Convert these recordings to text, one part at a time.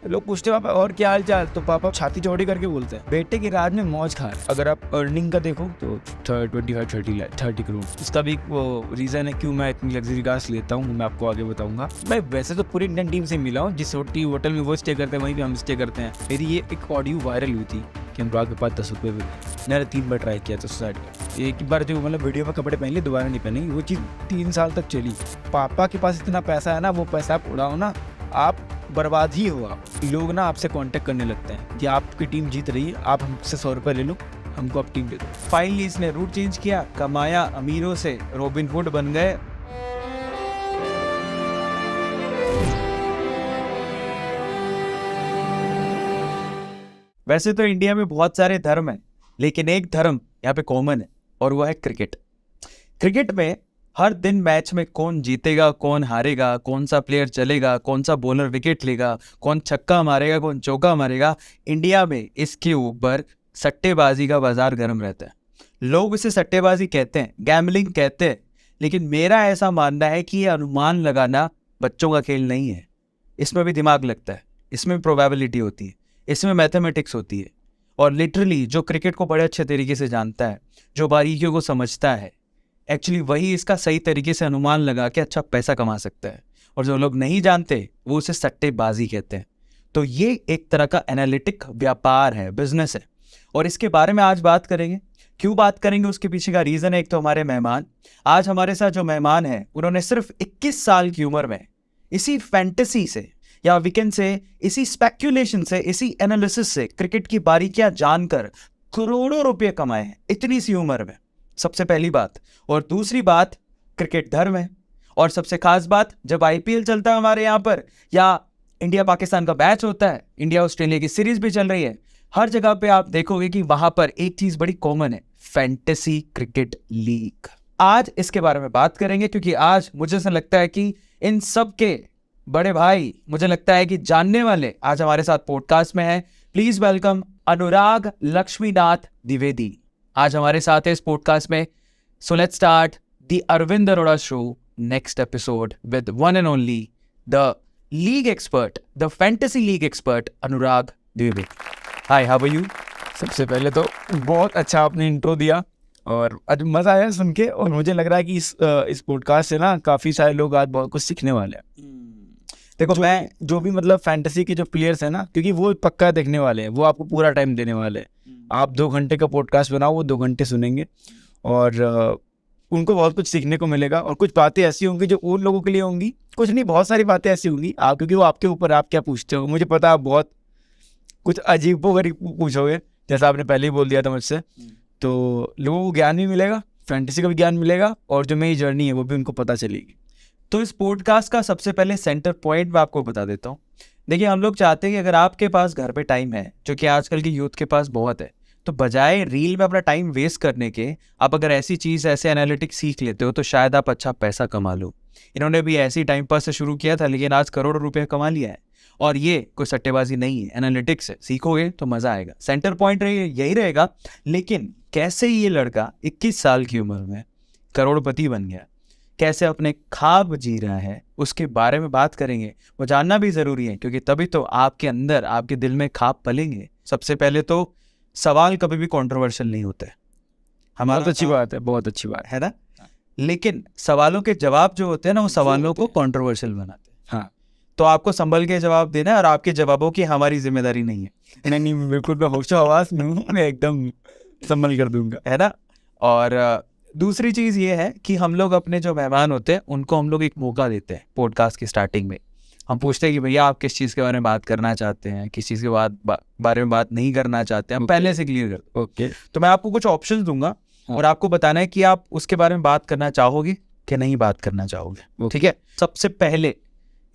लोग पूछते हैं पापा और क्या हाल चाल, तो पापा छाती चौड़ी करके बोलते हैं बेटे की राज में मौज खा। अगर आप अर्निंग का देखो तो 30 करोड़। इसका भी वो रीजन है क्यों मैं इतनी लग्जरी कार्स लेता हूँ, मैं आपको आगे बताऊंगा। मैं वैसे तो पूरी इंडियन टीम से मिला हूँ, जिस होटल में वो स्टे करते हैं वहीं पे हम स्टे करते हैं। मेरी ये एक ऑडियो वायरल हुई थी कि अनुराग के पास 10 रुपये भी। मैंने 3 बार ट्राई किया था सोसाइटी। एक बार जो मतलब वीडियो में कपड़े पहन लिए, दोबारा नहीं पहने, वो चीज़ 3 साल तक चली। पापा के पास इतना पैसा है ना, वो पैसा आप उड़ाओ ना, आप बर्बाद ही हो। आप लोग ना आपसे कांटेक्ट करने लगते हैं कि आपकी टीम जीत रही है, आप हमसे 100 रुपये ले लो, हमको आप टीम दे दो। फाइनली इसने रूट चेंज किया, कमाया, अमीरों से रॉबिन हुड बन गए। वैसे तो इंडिया में बहुत सारे धर्म हैं, लेकिन एक धर्म यहाँ पे कॉमन है और वो है क्रिकेट। क्रिकेट में हर दिन मैच में कौन जीतेगा, कौन हारेगा, कौन सा प्लेयर चलेगा, कौन सा बॉलर विकेट लेगा, कौन छक्का मारेगा, कौन चौका मारेगा, इंडिया में इसके ऊपर सट्टेबाजी का बाजार गर्म रहता है। लोग इसे सट्टेबाजी कहते हैं, गैम्बलिंग कहते हैं, लेकिन मेरा ऐसा मानना है कि ये अनुमान लगाना बच्चों का खेल नहीं है। इसमें भी दिमाग लगता है, इसमें प्रोबेबिलिटी होती है, इसमें मैथमेटिक्स होती है। और लिटरली जो क्रिकेट को बड़े अच्छे तरीके से जानता है, जो बारीकियों को समझता है, एक्चुअली वही इसका सही तरीके से अनुमान लगा के अच्छा पैसा कमा सकता है। और जो लोग नहीं जानते वो उसे सट्टेबाजी कहते हैं। तो ये एक तरह का एनालिटिक व्यापार है, बिजनेस है, और इसके बारे में आज बात करेंगे। क्यों बात करेंगे उसके पीछे का रीज़न है एक तो हमारे मेहमान। आज हमारे साथ जो मेहमान हैं उन्होंने सिर्फ 21 साल की उम्र में इसी फैंटेसी से, या वी कैन से इसी स्पेक्यूलेशन से, इसी एनालिसिस से क्रिकेट की बारीकियां जानकर करोड़ों रुपये कमाए हैं इतनी सी उम्र में। सबसे पहली बात। और दूसरी बात, क्रिकेट धर्म है। और सबसे खास बात, जब आईपीएल चलता है हमारे यहाँ पर, या इंडिया पाकिस्तान का मैच होता है, इंडिया ऑस्ट्रेलिया की सीरीज भी चल रही है, हर जगह पे आप देखोगे कि वहां पर एक चीज बड़ी कॉमन है, फैंटेसी क्रिकेट लीग। आज इसके बारे में बात करेंगे क्योंकि आज मुझे ऐसा लगता है कि इन सब के बड़े भाई, मुझे लगता है कि जानने वाले आज हमारे साथ पॉडकास्ट में हैं। Please welcome Anurag Laxminath Dwivedi. आज हमारे साथ है इस पॉडकास्ट में। So let's start the Arvind Arora show next episode with one and only the league expert, the fantasy league expert Anurag Dwivedi. Hi, how are you? सबसे पहले तो बहुत अच्छा आपने इंट्रो दिया और आज मज़ा आया सुन के। और मुझे लग रहा है कि इस पॉडकास्ट से ना काफ़ी सारे लोग आज बहुत कुछ सीखने वाले हैं। देखो, मैं जो भी मतलब फैंटेसी के जो प्लेयर्स हैं ना, क्योंकि वो पक्का देखने वाले हैं, वो आपको पूरा टाइम देने वाले हैं। आप 2 घंटे का पॉडकास्ट बनाओ, वो 2 घंटे सुनेंगे और उनको बहुत कुछ सीखने को मिलेगा। और कुछ बातें ऐसी होंगी जो उन लोगों के लिए होंगी, कुछ नहीं, बहुत सारी बातें ऐसी होंगी आप, क्योंकि वो आपके ऊपर आप क्या पूछते हो। मुझे पता आप बहुत कुछ अजीबोगरीब पूछोगे, जैसा आपने पहले ही बोल दिया था मुझसे। तो लोगों को ज्ञान भी मिलेगा, फैंटेसी का भी ज्ञान मिलेगा, और जो मेरी जर्नी है वो भी उनको पता चलेगी। तो इस पॉडकास्ट का सबसे पहले सेंटर पॉइंट मैं आपको बता देता हूँ। देखिए, हम लोग चाहते हैं कि अगर आपके पास घर पे टाइम है, जो कि आजकल की यूथ के पास बहुत है, तो बजाय रील में अपना टाइम वेस्ट करने के, आप अगर ऐसी चीज़, ऐसे एनालिटिक्स सीख लेते हो तो शायद आप अच्छा पैसा कमा लो। इन्होंने भी ऐसी टाइम पास से शुरू किया था, लेकिन आज करोड़ों रुपये कमा लिया है। और ये कोई सट्टेबाजी नहीं है, एनालिटिक्स है। सीखोगे तो मज़ा आएगा। सेंटर पॉइंट यही रहेगा। लेकिन कैसे ये लड़का 21 साल की उम्र में करोड़पति बन गया, कैसे अपने ख्वाब जी रहा है, उसके बारे में बात करेंगे। वो जानना भी ज़रूरी है, क्योंकि तभी तो आपके अंदर, आपके दिल में ख्वाब पलेंगे। सबसे पहले तो सवाल कभी भी कंट्रोवर्शियल नहीं होता है। हमारा बहुत अच्छी बात है, बहुत अच्छी बात है ना। लेकिन सवालों के जवाब जो होते हैं ना, वो सवालों को कंट्रोवर्शियल बनाते हैं। हाँ, तो आपको संभल के जवाब देना है, और आपके जवाबों की हमारी जिम्मेदारी नहीं है। नहीं, बिल्कुल मैं होशो आवाज़ में हूँ, मैं एकदम संभल कर दूंगा, है ना। और दूसरी चीज़ ये है कि हम लोग अपने जो मेहमान होते हैं उनको हम लोग एक मौका देते हैं। पॉडकास्ट की स्टार्टिंग में हम पूछते हैं कि भैया आप किस चीज़ के बारे में बात करना चाहते हैं, किस चीज़ के बारे में बात नहीं करना चाहते हैं, हम पहले से क्लियर कर। ओके। तो मैं आपको कुछ ऑप्शंस दूंगा, और आपको बताना है कि आप उसके बारे में बात करना चाहोगे कि नहीं बात करना चाहोगे। ठीक है। सबसे पहले,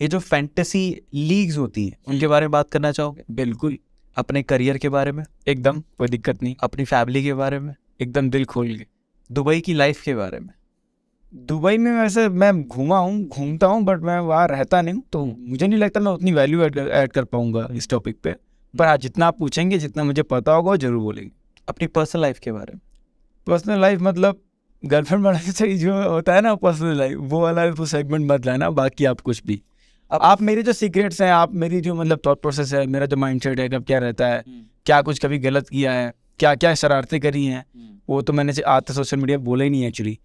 ये जो फैंटेसी लीग्स होती हैं उनके बारे में बात करना चाहोगे? बिल्कुल। अपने करियर के बारे में? एकदम, कोई दिक्कत नहीं। अपनी फैमिली के बारे में? एकदम दिल खोल के। दुबई की लाइफ के बारे में? दुबई में वैसे मैं घूमता हूँ, बट मैं वहाँ रहता नहीं हूँ, तो मुझे नहीं लगता मैं उतनी वैल्यू ऐड कर पाऊंगा इस टॉपिक पे। पर हाँ, जितना आप पूछेंगे, जितना मुझे पता होगा, वो जरूर बोलेंगे। अपनी पर्सनल लाइफ के बारे में? पर्सनल लाइफ मतलब गर्लफ्रेंड बनाने से जो होता है ना पर्सनल लाइफ, वो वाला तो सेगमेंट मत लाना, बाकी आप कुछ भी। अब आप मेरे जो सीक्रेट्स हैं, आप मेरी जो मतलब थॉट प्रोसेस है, मेरा जो माइंडसेट है, कब क्या रहता है, क्या कुछ कभी गलत किया है, क्या क्या शरारतें करी हैं, वो तो मैंने आज तक सोशल मीडिया बोला ही नहीं एक्चुअली।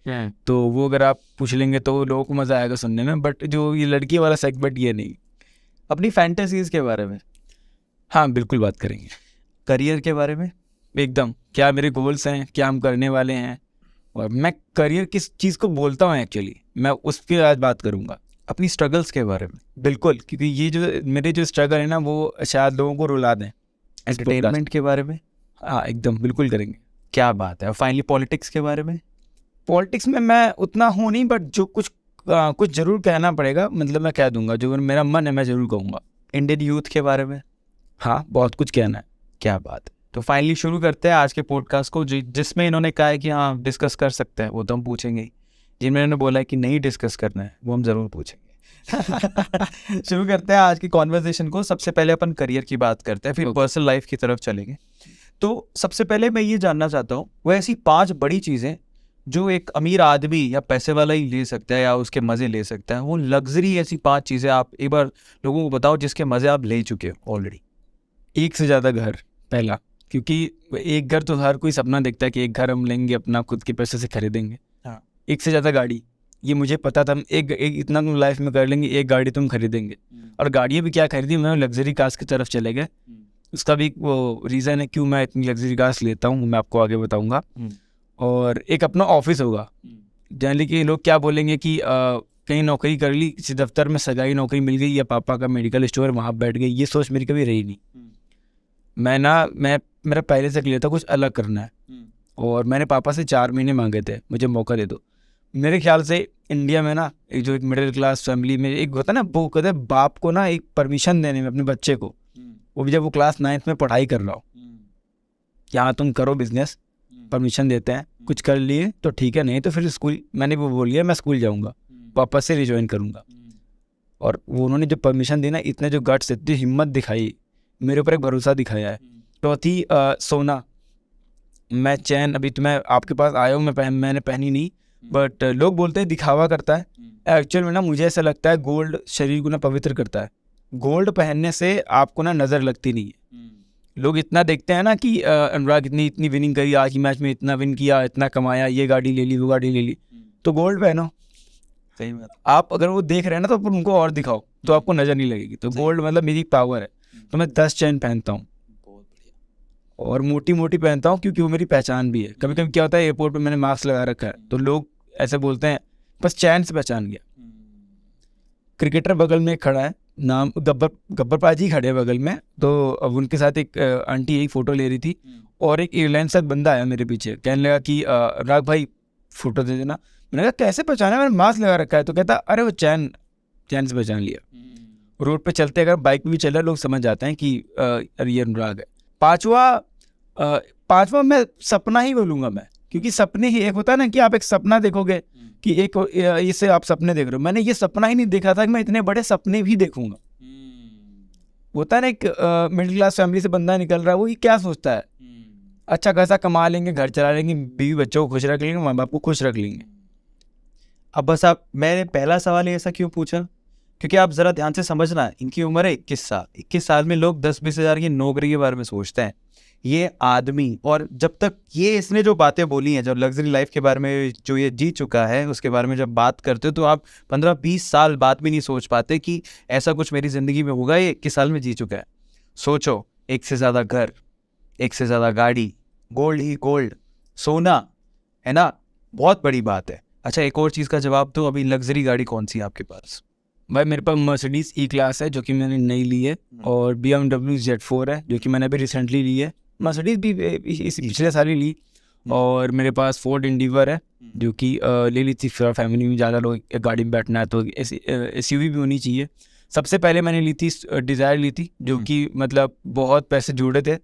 तो वो अगर आप पूछ लेंगे तो लोगों को मज़ा आएगा सुनने में, बट जो ये लड़की वाला सेगमेंट ये नहीं। अपनी फैंटेसीज के बारे में हाँ बिल्कुल बात करेंगे। करियर के बारे में एकदम, क्या मेरे गोल्स हैं, क्या हम करने वाले हैं, और मैं करियर किस चीज़ को बोलता हूँ एक्चुअली, मैं उस पर आज बात करूँगा। अपनी स्ट्रगल्स के बारे में बिल्कुल, क्योंकि ये जो मेरे जो स्ट्रगल है ना, वो शायद लोगों को रुला दें। एंटरटेनमेंट के बारे में हाँ एकदम बिल्कुल करेंगे। क्या बात है। और फाइनली पॉलिटिक्स के बारे में। पॉलिटिक्स में मैं उतना हूँ नहीं, बट जो कुछ ज़रूर कहना पड़ेगा, मतलब मैं कह दूंगा, जो मेरा मन है मैं ज़रूर कहूँगा। इंडियन यूथ के बारे में हाँ बहुत कुछ कहना है। क्या बात है। तो फाइनली शुरू करते हैं आज के पॉडकास्ट को, जिसमें इन्होंने कहा है कि हाँ डिस्कस कर सकते हैं, वो तो हम पूछेंगे ही। जिनमें इन्होंने बोला है कि नहीं डिस्कस करना है, वो हम ज़रूर पूछेंगे। शुरू करते हैं आज की कॉन्वर्जेशन को। सबसे पहले अपन करियर की बात करते हैं, फिर पर्सनल लाइफ की तरफ चलेंगे। तो सबसे पहले मैं ये जानना चाहता हूँ, वो ऐसी 5 बड़ी चीज़ें जो एक अमीर आदमी या पैसे वाला ही ले सकता है या उसके मज़े ले सकता है, वो लग्जरी ऐसी 5 चीज़ें आप एक बार लोगों को बताओ जिसके मज़े आप ले चुके हो ऑलरेडी। एक से ज़्यादा घर, पहला, क्योंकि एक घर तो हर कोई सपना देखता है कि एक घर हम लेंगे, अपना खुद के पैसे से खरीदेंगे। हाँ। एक से ज़्यादा गाड़ी, ये मुझे पता था, हम एक इतना तुम लाइफ में कर लेंगे, एक गाड़ी तुम खरीदेंगे। और गाड़ियाँ भी क्या खरीदी, मैं लग्जरी कार्स की तरफ चले गए। उसका भी वो रीज़न है क्यों मैं इतनी लग्जरी कार्स लेता हूँ, मैं आपको आगे बताऊँगा। और एक अपना ऑफिस होगा। जनरली कि लोग क्या बोलेंगे कि कहीं नौकरी कर ली, किसी दफ्तर में सगाई नौकरी मिल गई, या पापा का मेडिकल स्टोर वहाँ बैठ गई, ये सोच मेरी कभी रही नहीं। मैं मेरा पहले से क्लियर था कुछ अलग करना है। और मैंने पापा से 4 महीने मांगे थे, मुझे मौका दे दो। मेरे ख्याल से इंडिया में ना एक जो एक मिडिल क्लास फैमिली में एक होता है ना, वो कहते हैं बाप को ना एक परमिशन देने में अपने बच्चे को, वो भी जब वो क्लास 9th में पढ़ाई कर रहा हो, कि हाँ तुम करो बिजनेस, परमिशन देते हैं, कुछ कर लिए तो ठीक है, नहीं तो फिर स्कूल, मैंने वो बोल लिया मैं स्कूल जाऊँगा, वापस से रिज्वाइन करूँगा। और वो उन्होंने जो परमिशन दी ना, इतने जो गट्स, इतनी हिम्मत दिखाई, मेरे ऊपर एक भरोसा दिखाया है। चौथी सोना, मैं चैन, अभी तो मैं आपके पास आया हूँ, मैंने पहनी नहीं, बट लोग बोलते हैं दिखावा करता है। एक्चुअल में ना मुझे ऐसा लगता है गोल्ड शरीर को ना पवित्र करता है। गोल्ड पहनने से आपको ना नज़र लगती नहीं है। लोग इतना देखते हैं ना कि अनुराग इतनी विनिंग करी, आज की मैच में इतना विन किया, इतना कमाया, ये गाड़ी ले ली, वो गाड़ी ले ली, तो गोल्ड पहनो। सही बात। आप अगर वो देख रहे हैं ना तो उनको और दिखाओ, तो आपको नज़र नहीं लगेगी। तो गोल्ड मतलब मेरी पावर है। तो मैं 10 चैन पहनता हूँ, और मोटी मोटी पहनता हूँ, क्योंकि वो मेरी पहचान भी है। कभी कभी क्या होता है, एयरपोर्ट पे मैंने मास्क लगा रखा है, तो लोग ऐसे बोलते हैं, बस चैन से पहचान गया। क्रिकेटर बगल में खड़ा है, नाम गब्बर पाजी खड़े हैं बगल में, तो अब उनके साथ एक आंटी एक फ़ोटो ले रही थी, और एक एयरलाइन से बंदा आया मेरे पीछे, कहने लगा कि राग भाई फ़ोटो दे देना। मैंने कहा कैसे पहचाना, मैंने मास्क लगा रखा है। तो कहता अरे वो चैन से पहचान लिया। रोड पे चलते अगर बाइक पे भी चल रहा है, लोग समझ जाते हैं कि अरे ये अनुराग है। पांचवा मैं सपना ही बोलूँगा मैं, क्योंकि सपने ही, एक होता है ना कि आप एक सपना देखोगे कि एक इससे आप सपने देख रहे हो, मैंने ये सपना ही नहीं देखा था कि मैं इतने बड़े सपने भी देखूंगा। होता है ना एक मिडिल क्लास फैमिली से बंदा निकल रहा है, वो ये क्या सोचता है, अच्छा खासा कमा लेंगे, घर चला लेंगे, बीवी बच्चों को खुश रख लेंगे, माँ बाप को खुश रख लेंगे। अब बस मैंने पहला सवाल ऐसा क्यों पूछा, क्योंकि आप ज़रा ध्यान से समझना, इनकी उम्र है 21 साल। 21 साल में लोग 10-20 हज़ार की नौकरी के बारे में सोचते हैं। ये आदमी, और जब तक ये इसने जो बातें बोली हैं, जब लग्जरी लाइफ के बारे में जो ये जी चुका है, उसके बारे में जब बात करते हो, तो आप 15-20 साल बाद भी नहीं सोच पाते कि ऐसा कुछ मेरी ज़िंदगी में होगा। ये 21 साल में जी चुका है। सोचो, 1 से ज़्यादा घर, 1 से ज़्यादा गाड़ी, गोल्ड ही गोल्ड, सोना, है ना, बहुत बड़ी बात है। अच्छा, एक और चीज़ का जवाब दो, अभी लग्जरी गाड़ी कौन सी है आपके पास? भाई मेरे पास मर्सिडीज़ ई क्लास है, जो कि मैंने नई ली है, और BMW Z4 है, जो कि मैंने अभी रिसेंटली ली है। मर्सिडीज़ भी पिछले साल ही ली। और मेरे पास फोर्ड इंडिवर है, जो कि ले ली थी, फैमिली में ज़्यादा लोग गाड़ी में बैठना है तो SUV भी होनी चाहिए। सबसे पहले मैंने ली थी डिज़ायर ली थी, जो कि मतलब बहुत पैसे जुड़े थे,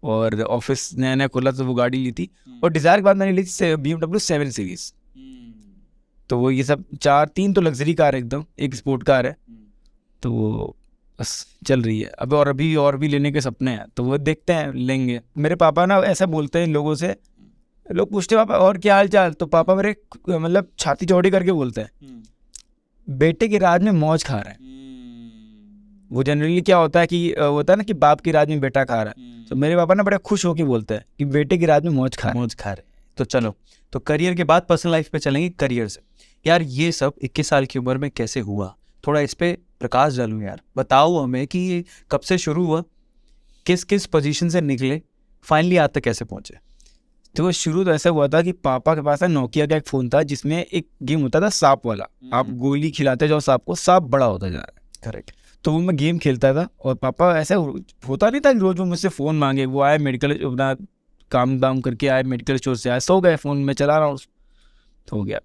और ऑफिस नया नया खुला तो वो गाड़ी ली थी। और डिज़ायर के बाद मैंने ली थी BMW 7 सीरीज़। तो वो ये सब 3 तो लग्जरी कार है एकदम, एक स्पोर्ट कार है, तो वो बस चल रही है अब। और अभी और भी लेने के सपने हैं, तो वो देखते हैं, लेंगे। मेरे पापा ना ऐसा बोलते हैं लोगों से, लोग पूछते हैं पापा और क्या हाल चाल, तो पापा मेरे मतलब छाती चौड़ी करके बोलते हैं, बेटे के राज में मौज खा रहे हैं। वो जनरली क्या होता है कि होता है ना कि बाप की राज में बेटा खा रहा है, तो मेरे पापा ना बड़े खुश होके बोलते हैं कि बेटे की राज में मौज खा रहा है। मौज खा रहे। तो चलो, तो करियर के बाद पर्सनल लाइफ पे चलेंगे। करियर से यार ये सब 21 साल की उम्र में कैसे हुआ, थोड़ा इस पे प्रकाश डालो यार, बताओ हमें कि ये कब से शुरू हुआ, किस किस पोजीशन से निकले, फाइनली आज तक कैसे पहुंचे। तो वो शुरू तो ऐसा हुआ था कि पापा के पास नोकिया का एक फ़ोन था जिसमें एक गेम होता था सांप वाला, आप गोली खिलाते जाओ सांप को, सांप बड़ा होता जा रहा है। करेक्ट। तो वो मैं गेम खेलता था और पापा ऐसा होता नहीं था कि रोज़ वो मुझसे फ़ोन मांगे। वो आए मेडिकल अपना काम दाम करके आए, मेडिकल स्टोर से आए, सो गए, फ़ोन में चला रहा हूँ, तो हो गया।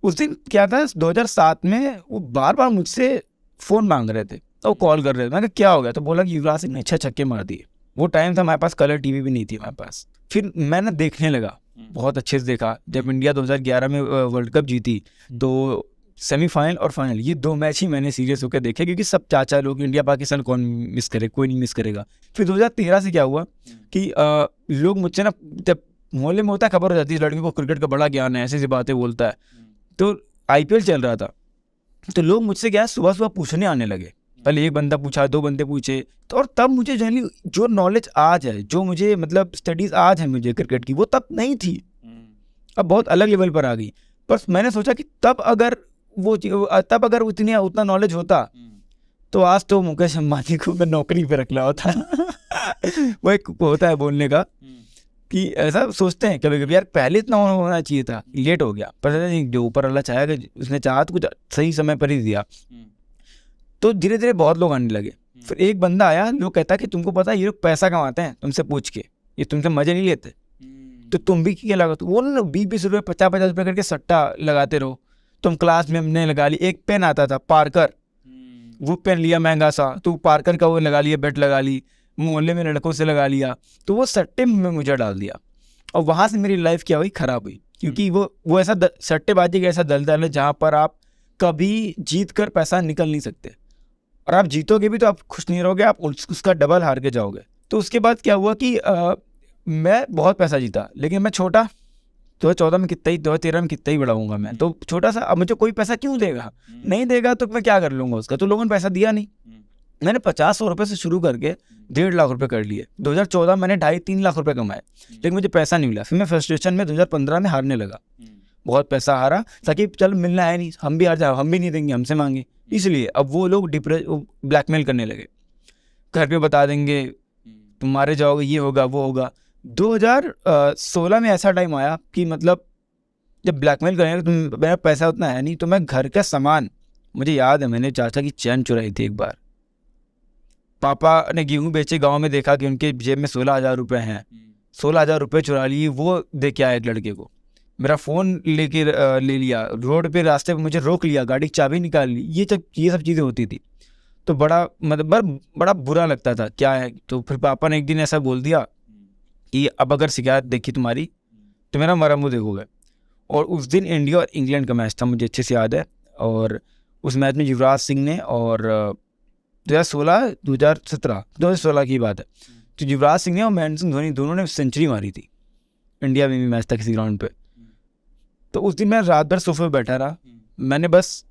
उस दिन क्या था 2007 में वो बार बार मुझसे फ़ोन मांग रहे थे, तो कॉल कर रहे थे। मैं कहा क्या हो गया, तो बोला कि युवराज सिंह ने 6 छक्के मार दिए। वो टाइम था हमारे पास कलर टीवी भी नहीं थी हमारे पास। फिर मैंने देखने लगा, बहुत अच्छे से देखा। जब इंडिया 2011 में वर्ल्ड कप जीती तो सेमीफाइनल और फाइनल ये 2 मैच ही मैंने सीरियस होकर देखे, क्योंकि सब चाचा लोग, इंडिया पाकिस्तान कौन मिस करे, कोई नहीं मिस करेगा। फिर 2013 से क्या हुआ कि लोग मुझसे ना, जब मोहल्ले में होता है खबर हो जाती है लड़के को क्रिकेट का बड़ा ज्ञान है, ऐसी ऐसी बातें बोलता है, तो IPL चल रहा था, तो लोग मुझसे क्या सुबह सुबह पूछने आने लगे। पहले एक बंदा पूछा, 2 बंदे पूछे, तो और तब मुझे जनरली जो नॉलेज आज है, जो मुझे मतलब स्टडीज़ आज है मुझे क्रिकेट की, वो तब नहीं थी, अब बहुत अलग लेवल पर आ गई। पर मैंने सोचा कि तब अगर उतना नॉलेज होता तो आज तो मुकेश अंबानी को मैं नौकरी पे रख रहा होता। वो एक होता है बोलने का कि ऐसा सोचते हैं कभी कभी, यार पहले इतना होना चाहिए था, लेट हो गया, पर जो ऊपर अल्लाह चाहेगा, उसने चाहा तो कुछ सही समय पर ही दिया। तो धीरे धीरे बहुत लोग आने लगे। फिर एक बंदा आया, लोग कहता कि तुमको पता है ये लोग पैसा कमाते हैं तुमसे पूछ के, ये तुमसे मजे नहीं लेते, तो तुम भी क्या लगा, तो वो ना 20-20 रुपये 50-50 रुपये करके सट्टा लगाते रहो। तुम क्लास में हमने लगा ली, एक पेन आता था पार्कर, वो पेन लिया महंगा सा, तो पार्कर का वो लगा लिया, बेट लगा ली, मोहल्ले में लड़कों से लगा लिया, तो वो सट्टे में मुझे डाल दिया। और वहाँ से मेरी लाइफ क्या हुई, ख़राब हुई, क्योंकि वो ऐसा सट्टेबाजी का ऐसा दलदल है जहाँ पर आप कभी जीत कर पैसा निकल नहीं सकते, और आप जीतोगे भी तो आप खुश नहीं रहोगे, आप उसका डबल हार के जाओगे। तो उसके बाद क्या हुआ कि मैं बहुत पैसा जीता, लेकिन मैं छोटा, 2014 में कितना ही, 2013 में कितना ही बड़ा हूँगा मैं, तो छोटा सा, अब मुझे कोई पैसा क्यों देगा, नहीं देगा तो मैं क्या कर लूँगा उसका, तो लोगों ने पैसा दिया नहीं। मैंने 50-100 रुपये से शुरू करके 1.5 लाख रुपए कर लिए। 2014 मैंने 2.5-3 लाख रुपए कमाए, लेकिन मुझे पैसा नहीं मिला। फिर मैं फ्रस्ट्रेशन में 2015 में हारने लगा, बहुत पैसा हारा, ताकि चल मिलना है नहीं, हम भी हार जाओ, हम भी नहीं देंगे, हमसे मांगे, इसलिए अब वो लोग ब्लैकमेल करने लगे, घर पे बता देंगे तुम मारे जाओगे, ये होगा वो होगा। 2016 में ऐसा टाइम आया कि मतलब जब ब्लैकमेल करेंगे, तो मेरा पैसा उतना है नहीं, तो मैं घर का सामान, मुझे याद है मैंने चाचा की चैन चुराई थी एक बार। पापा ने गेहूं बेचे, गांव में देखा कि उनके जेब में 16,000 रुपये हैं, 16,000 रुपये चुरा लिए, वो दे के आया एक लड़के को। मेरा फ़ोन लेके ले लिया, रोड पे रास्ते पे मुझे रोक लिया, गाड़ी की चाबी निकाल ली, ये सब चीज़ें होती थी। तो बड़ा मतलब बड़ा बुरा लगता था, क्या है। तो फिर पापा ने एक दिन ऐसा बोल दिया कि अब अगर शिकायत देखी तुम्हारी तो मेरा मरा मुँह देखोगे। और उस दिन इंडिया और इंग्लैंड का मैच था, मुझे अच्छे से याद है, और उस मैच में युवराज सिंह ने, और 2016 की बात है, तो युवराज सिंह ने और महेंद्र सिंह धोनी दोनों ने सेंचुरी मारी थी। इंडिया में भी मैच था किसी ग्राउंड पे। तो उस दिन मैं रात भर सोफे पे बैठा रहा, मैंने बस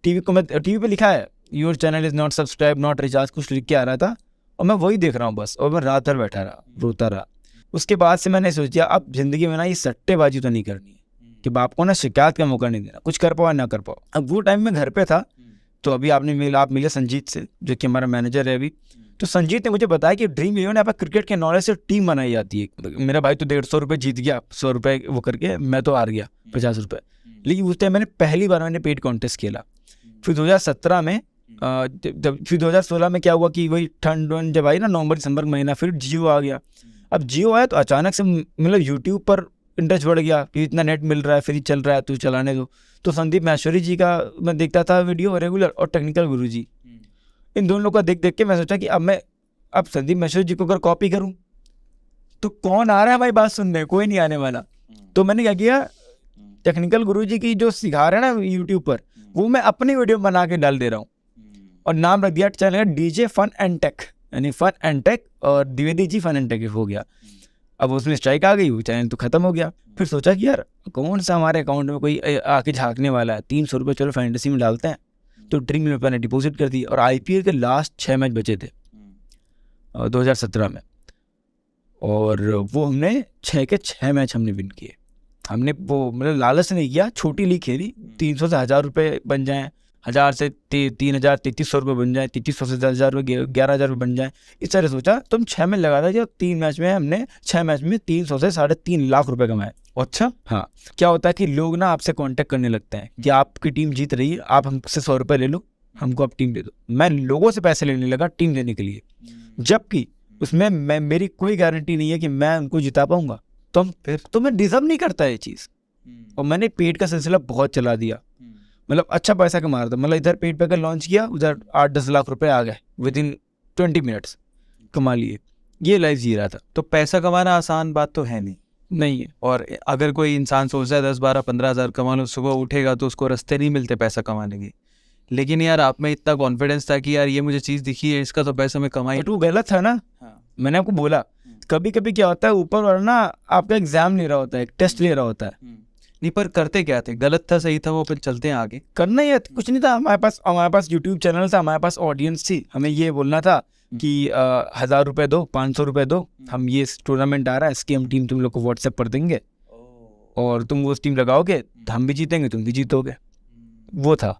टीवी पे लिखा है your channel is not subscribe not recharge, कुछ लिख के आ रहा था, और मैं वही देख रहा हूँ बस, और मैं रात भर बैठा रहा, रोता रहा। उसके बाद से मैंने सोचा अब ज़िंदगी में ना ये सट्टेबाजी तो नहीं करनी है, कि बाप को ना शिकायत का मौका नहीं देना, कुछ कर पाओ ना कर पाओ। अब वो टाइम में घर पे था, तो अभी आप मिले संजीत से, जो कि हमारा मैनेजर है अभी। तो संजीत ने मुझे बताया कि ड्रीम 11 ऐप क्रिकेट के नॉलेज से टीम बनाई जाती है। मेरा भाई तो 150 रुपये जीत गया, 100 रुपये वो करके, मैं तो हार गया 50 रुपये। लेकिन उस टाइम मैंने पहली बार मैंने पेड कॉन्टेस्ट खेला। फिर 2017 में फिर 2016 में क्या हुआ कि वही ठंड जब आई ना, नवंबर-दिसंबर महीना, फिर जियो आ गया। अब जियो आया तो अचानक से मतलब यूट्यूब पर इंटरेस्ट बढ़ गया कि इतना नेट मिल रहा है, फ्री चल रहा है, तो चलाने दो। तो संदीप माहेश्वरी जी का मैं देखता था वीडियो रेगुलर, और टेक्निकल गुरुजी, इन दोनों लोग का देख देख के मैं सोचा कि अब संदीप माहेश्वरी जी को अगर कॉपी करूं तो कौन आ रहा है भाई बात सुनने, कोई नहीं आने वाला। तो मैंने क्या किया, टेक्निकल गुरुजी की जो सिखा रहे हैं ना यूट्यूब पर, वो मैं अपनी वीडियो बना के डाल दे रहा हूँ, और नाम रख दिया चैनल का DJ फन एंड टेक, यानी फन एंड टेक, और Dwivedi ji fun and take हो गया। अब उसमें स्ट्राइक आ गई, वो चैनल तो खत्म हो गया। फिर सोचा कि यार कौन सा हमारे अकाउंट में कोई आके झांकने वाला है, 300 रुपये चलो फैंटेसी में डालते हैं, तो ड्रीम में मैंने डिपॉजिट कर दी। और IPL के लास्ट 6 मैच बचे थे 2017 में, और वो हमने 6 के 6 मैच हमने विन किए। हमने वो मतलब लालच नहीं किया, छोटी लीग खेली, 300 से 1000 रुपये बन जाएँ, 1000 से 3000 3300 रुपये बन जाए, 3300 से 10,000 रुपये 11,000 रुपये बन जाए, इस तरह सोचा। तुम 6 मैच लगा था, जब 3 मैच में हमने 6 मैच में 300 से 3.5 लाख रुपए कमाए। अच्छा, हाँ, क्या होता है कि लोग ना आपसे कांटेक्ट करने लगते हैं कि आपकी टीम जीत रही है, आप हमसे 100 रुपये ले लो, हमको आप टीम दे दो। मैं लोगों से पैसे लेने लगा टीम देने के लिए, जबकि उसमें मेरी कोई गारंटी नहीं है कि मैं उनको जिता पाऊंगा। तो मैं डिजर्व नहीं करता ये चीज़। और मैंने पेड का सिलसिला बहुत चला दिया, मतलब अच्छा पैसा कमा रहा था। मतलब इधर पेड पैकर लॉन्च किया, उधर 8-10 लाख रुपए आ गए विद इन 20 मिनट्स, कमा लिए। ये लाइफ जी रहा था। तो पैसा कमाना आसान बात तो है नहीं है। और अगर कोई इंसान सोचता है 10-12-15 हज़ार कमा लो, सुबह उठेगा तो उसको रास्ते नहीं मिलते पैसा कमाने के। लेकिन यार आप में इतना कॉन्फिडेंस था कि यार ये मुझे चीज़ दिखी है, इसका तो पैसा मैं कमाई। बट वो गलत था ना। हाँ। मैंने आपको बोला कभी कभी क्या होता है, ऊपर वाला ना आपका एग्जाम ले रहा होता है, एक टेस्ट ले रहा होता है। नहीं, पर करते क्या थे? गलत था, सही था, वो फिर चलते हैं आगे। करना ही है, कुछ नहीं था। हमारे पास यूट्यूब चैनल था, हमारे पास ऑडियंस थी। हमें ये बोलना था कि 1000 रुपये दो, 500 रुपये दो, हम ये टूर्नामेंट आ रहा है, इसकी हम टीम तुम लोग को व्हाट्सएप कर देंगे, और तुम वो टीम लगाओगे तो हम भी जीतेंगे, तुम भी जीतोगे। वो था।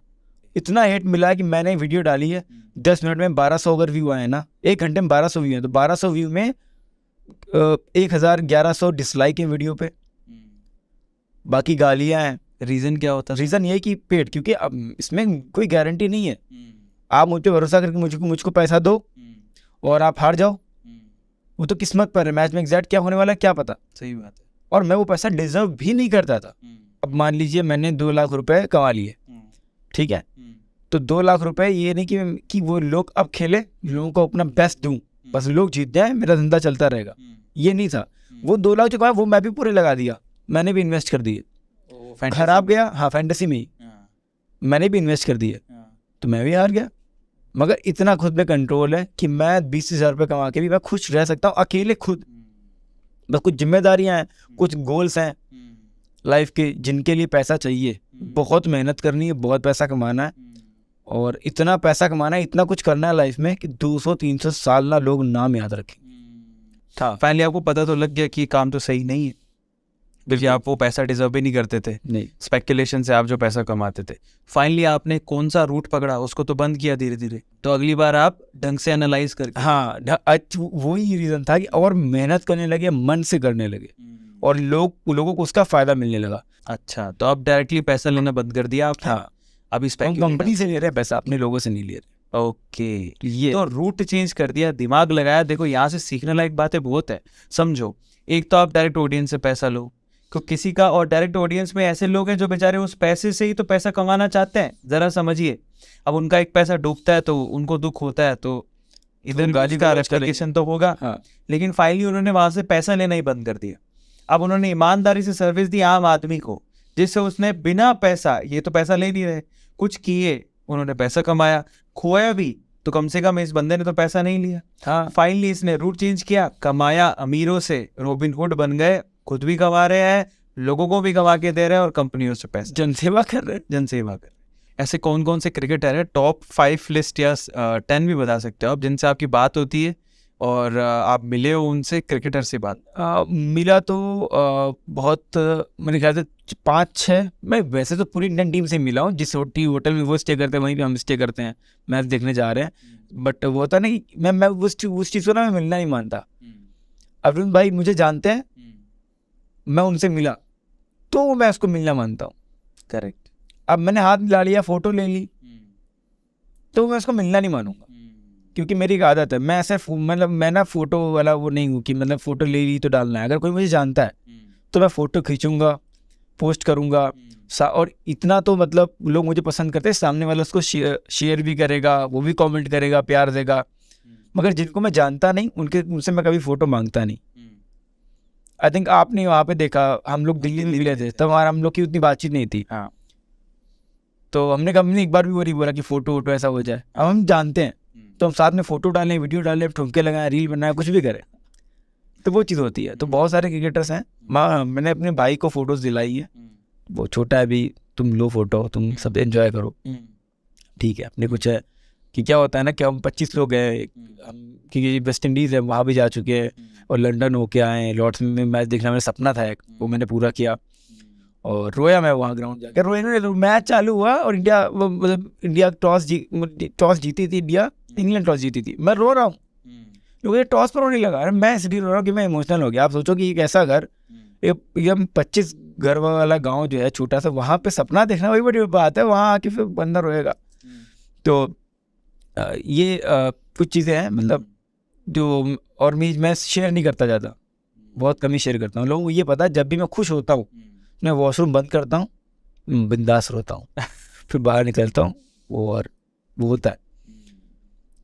इतना हेट मिला कि मैंने वीडियो डाली है, 10 मिनट में 1200 अगर व्यू आए ना, 1 घंटे में 1200 व्यू हैं, तो 1200 व्यू में 1100 डिसलाइक है वीडियो पे, बाकी गालियाँ हैं। रीज़न क्या होता? रीज़न ये है कि पेड, क्योंकि अब इसमें कोई गारंटी नहीं है। आप मुझ पे भरोसा करके मुझको पैसा दो और आप हार जाओ, वो तो किस्मत पर है। मैच में एग्जैक्ट क्या होने वाला है क्या पता। सही बात है। और मैं वो पैसा डिजर्व भी नहीं करता था। अब मान लीजिए मैंने 2 लाख रुपए कमा लिए, ठीक है, तो 2 लाख रुपए ये नहीं कि वो लोग अब खेले, लोगों को अपना बेस्ट दूं, बस लोग जीत जाए, मेरा धंधा चलता रहेगा, ये नहीं था। वो 2 लाख जो कमाया वो मैं भी पूरे लगा दिया, मैंने भी इन्वेस्ट कर दिए। खराब गया, हाँ, फैंटेसी में ही मैंने भी इन्वेस्ट कर दिए, तो मैं भी हार गया। मगर इतना खुद पे कंट्रोल है कि मैं 20,000 रुपये कमा के भी मैं खुश रह सकता हूँ अकेले खुद। बस कुछ जिम्मेदारियाँ हैं, कुछ गोल्स हैं लाइफ के, जिनके लिए पैसा चाहिए। बहुत मेहनत करनी है, बहुत पैसा कमाना है, और इतना पैसा कमाना है, इतना कुछ करना है लाइफ में कि 200-300 साल ना लोग नाम याद रखें। था फाइनली आपको पता तो लग गया कि काम तो सही नहीं है, क्योंकि आप वो पैसा डिजर्व भी नहीं करते थे। नहीं, स्पेकुलेशन से आप जो पैसा कमाते थे। फाइनली आपने कौन सा रूट पकड़ा, उसको तो बंद किया धीरे धीरे। तो अगली बार आप ढंग से एनालाइज करके, हाँ, वही रीज़न था कि और मेहनत करने लगे, मन से करने लगे, और लोगों को उसका फ़ायदा मिलने लगा। अच्छा, तो आप डायरेक्टली पैसा लेना बंद कर दिया आप? हाँ, अभी कंपनी से ले रहे हैं पैसा, अपने लोगों से नहीं ले रहे। ओके, ये तो रूट चेंज कर दिया, दिमाग लगाया। देखो यहाँ से सीखने लायक बातें बहुत है। समझो, एक तो आप डायरेक्ट ऑडियंस से पैसा लो, तो किसी का, और डायरेक्ट ऑडियंस में ऐसे लोग हैं जो बेचारे उस पैसे से ही तो पैसा कमाना चाहते हैं। जरा समझिए, अब उनका एक पैसा डूबता है तो उनको दुख होता है, तो इधर गाली का रेप्लिकेशन तो होगा। हाँ। लेकिन फाइनली उन्होंने वहां से पैसा लेना ही बंद कर दिया। अब उन्होंने ईमानदारी से सर्विस दी आम आदमी को, जिससे उसने बिना पैसा, ये तो पैसा ले नहीं रहे, कुछ किए, उन्होंने पैसा कमाया। खोया भी तो कम से कम इस बंदे ने तो पैसा नहीं लिया। हाँ, फाइनली इसने रूट चेंज किया, कमाया, अमीरों से रॉबिन हुड बन गए, खुद भी कमा रहे हैं, लोगों को भी कमा के दे रहे हैं, और कंपनियों से पैसा, जनसेवा कर रहे हैं। जनसेवा कर रहे हैं। ऐसे कौन कौन से क्रिकेटर है, टॉप 5 लिस्ट या 10 भी बता सकते हो आप, जिनसे आपकी बात होती है और आप मिले हो उनसे, क्रिकेटर से बात? मिला तो बहुत, मेरे ख्याल से 5-6। मैं वैसे तो पूरी इंडियन टीम से मिला हूँ, जिस होटल में वो स्टे करते हैं वहीं पे हम स्टे करते हैं, मैच देखने जा रहे हैं। बट वो होता नहीं, मैं उस चीज़ को ना मैं मिलना नहीं मानता। अरुण भाई मुझे जानते हैं, मैं उनसे मिला तो मैं उसको मिलना मानता हूँ। करेक्ट। अब मैंने हाथ मिला लिया, फोटो ले ली, तो मैं उसको मिलना नहीं मानूंगा, क्योंकि मेरी एक आदत है। मैं ऐसे मतलब मैं ना फोटो वाला वो नहीं हूँ कि मतलब फोटो ले ली तो डालना है। अगर कोई मुझे जानता है तो मैं फोटो खींचूंगा, पोस्ट करूंगा, और इतना तो मतलब लोग मुझे पसंद करते हैं, सामने वाला उसको शेयर भी करेगा, वो भी कमेंट करेगा, प्यार देगा। मगर जिनको मैं जानता नहीं उनसे मैं कभी फोटो मांगता नहीं। आई थिंक आपने वहाँ पे देखा, हम लोग दिल्ली मिले थे, तब हम लोग की उतनी बातचीत नहीं थी। हाँ। तो हमने कभी एक बार भी वो नहीं बोला कि फोटो वोटो ऐसा हो जाए। अब हम जानते हैं तो हम साथ में फोटो डालें, वीडियो डालें, ठुमके लगाएं, रील बनाएं, कुछ भी करें, तो वो चीज़ होती है। तो बहुत सारे क्रिकेटर्स हैं, मैंने अपने भाई को फोटोज़ दिलाई है, वो छोटा है अभी, तुम लो फोटो, तुम सब एंजॉय करो। ठीक है अपने कुछ है कि क्या होता है ना कि हम 25 लोग हैं, हम क्योंकि वेस्ट इंडीज़ है वहाँ भी जा चुके हैं और लंदन होके आए हैं, लॉर्ड्स में मैच देखना मेरा सपना था एक, वो मैंने पूरा किया और रोया मैं वहाँ ग्राउंड जाकर। रोया नहीं, मैच चालू हुआ और इंडिया मतलब इंडिया टॉस जीती थी, इंग्लैंड टॉस जीती थी, मैं रो रहा हूँ, लोग ये टॉस पर रोने लगा। अरे मैं इसलिए रो रहा हूँ कि मैं इमोशनल हो गया। आप सोचो कि एक ऐसा घर, एक 25 घर वाला गांव जो है छोटा सा, वहाँ पे सपना देखना वही बड़ी बात है, वहाँ आके फिर बंदा रोएगा। तो ये कुछ चीज़ें हैं मतलब जो, और मैं शेयर नहीं करता ज़्यादा, बहुत कम ही शेयर करता हूँ। लोगों को ये पता है जब भी मैं खुश होता हूँ मैं वॉशरूम बंद करता हूँ, बिंदास रोता हूँ फिर बाहर निकलता हूँ, वो होता है।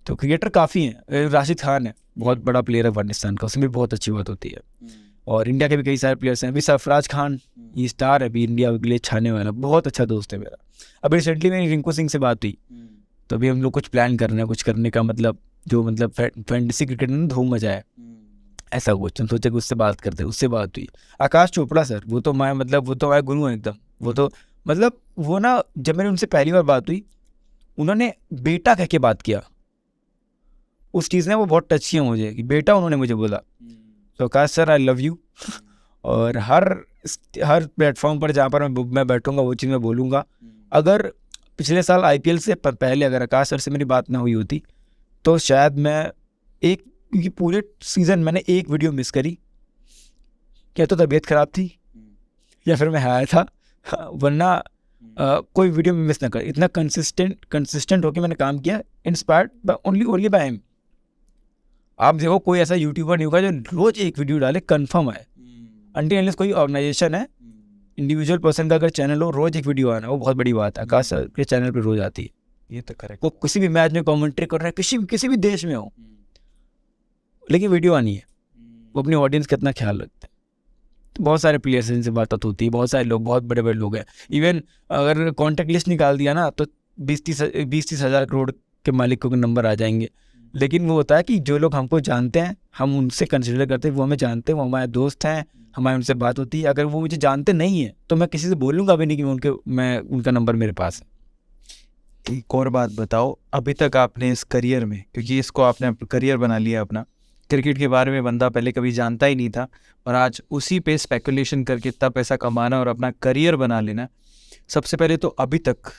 तो क्रिकेटर काफ़ी हैं, राशिद खान है बहुत बड़ा प्लेयर है अफगानिस्तान का, उसमें भी बहुत अच्छी बात होती है। और इंडिया के भी कई सारे प्लेयर्स हैं, अभी सरफराज खान ये स्टार है, अभी इंडिया के लिए छाने वाला, बहुत अच्छा दोस्त है मेरा। अभी रिसेंटली मेरी रिंकू सिंह से बात हुई, तो अभी हम लोग कुछ प्लान कर रहे हैं, कुछ करने का मतलब जो मतलब फैंटेसी क्रिकेट में धूम मचा है ऐसा कुछ, हम सोचे कि उससे बात करते हैं। उससे बात हुई आकाश चोपड़ा सर, वो तो मैं मतलब वो तो मैं गुरु हैं एकदम। वो तो मतलब वो ना, जब मेरी उनसे पहली बार बात हुई उन्होंने बेटा कह के बात किया, उस चीज़ ने वो बहुत टच किया मुझे कि बेटा उन्होंने मुझे बोला। तो आकाश सर आई लव यू, और हर प्लेटफॉर्म पर जहाँ पर मैं बैठूंगा वो चीज़ मैं बोलूँगा। अगर पिछले साल IPL से पहले अगर आकाश सर से मेरी बात ना हुई होती तो शायद मैं क्योंकि पूरे सीज़न मैंने एक वीडियो मिस करी, क्या तो तबीयत ख़राब थी या फिर मैं आया था, वरना कोई वीडियो में मिस ना कर। इतना कंसिस्टेंट होकर मैंने काम किया, inspired by only by him. आप देखो कोई ऐसा यूट्यूबर नहीं होगा जो रोज़ एक वीडियो डाले कंफर्म है, अनटिल अनलेस कोई ऑर्गेनाइजेशन है, इंडिविजुअल पर्सन का अगर चैनल हो रोज़ एक वीडियो आना वो बहुत बड़ी बात है। आकाश सर के चैनल पर रोज़ आती है, ये तो करेक्ट। वो किसी भी मैच में कमेंट्री कर रहे हैं, किसी भी देश में हो, लेकिन वीडियो आनी है। वो अपनी ऑडियंस का इतना ख्याल रखते हैं। तो बहुत सारे प्लेयर्स जिनसे बात होती है, बहुत सारे लोग, बहुत बड़े बड़े लोग हैं। इवन अगर कॉन्टैक्ट लिस्ट निकाल दिया ना तो 20-30 हज़ार करोड़ के मालिक को नंबर आ जाएंगे। लेकिन वो होता है कि जो लोग हमको जानते हैं, हम उनसे कंसिडर करते हैं, वो हमें जानते हैं, वो हमारे दोस्त हैं, हमारी उनसे बात होती है। अगर वो मुझे जानते नहीं है तो मैं किसी से बोलूँगा भी नहीं कि मैं उनका नंबर मेरे पास है। एक और बात बताओ, अभी तक आपने इस करियर में, क्योंकि इसको आपने करियर बना लिया अपना, क्रिकेट के बारे में बंदा पहले कभी जानता ही नहीं था और आज उसी पे स्पेकुलेशन करके इतना पैसा कमाना और अपना करियर बना लेना। सबसे पहले तो अभी तक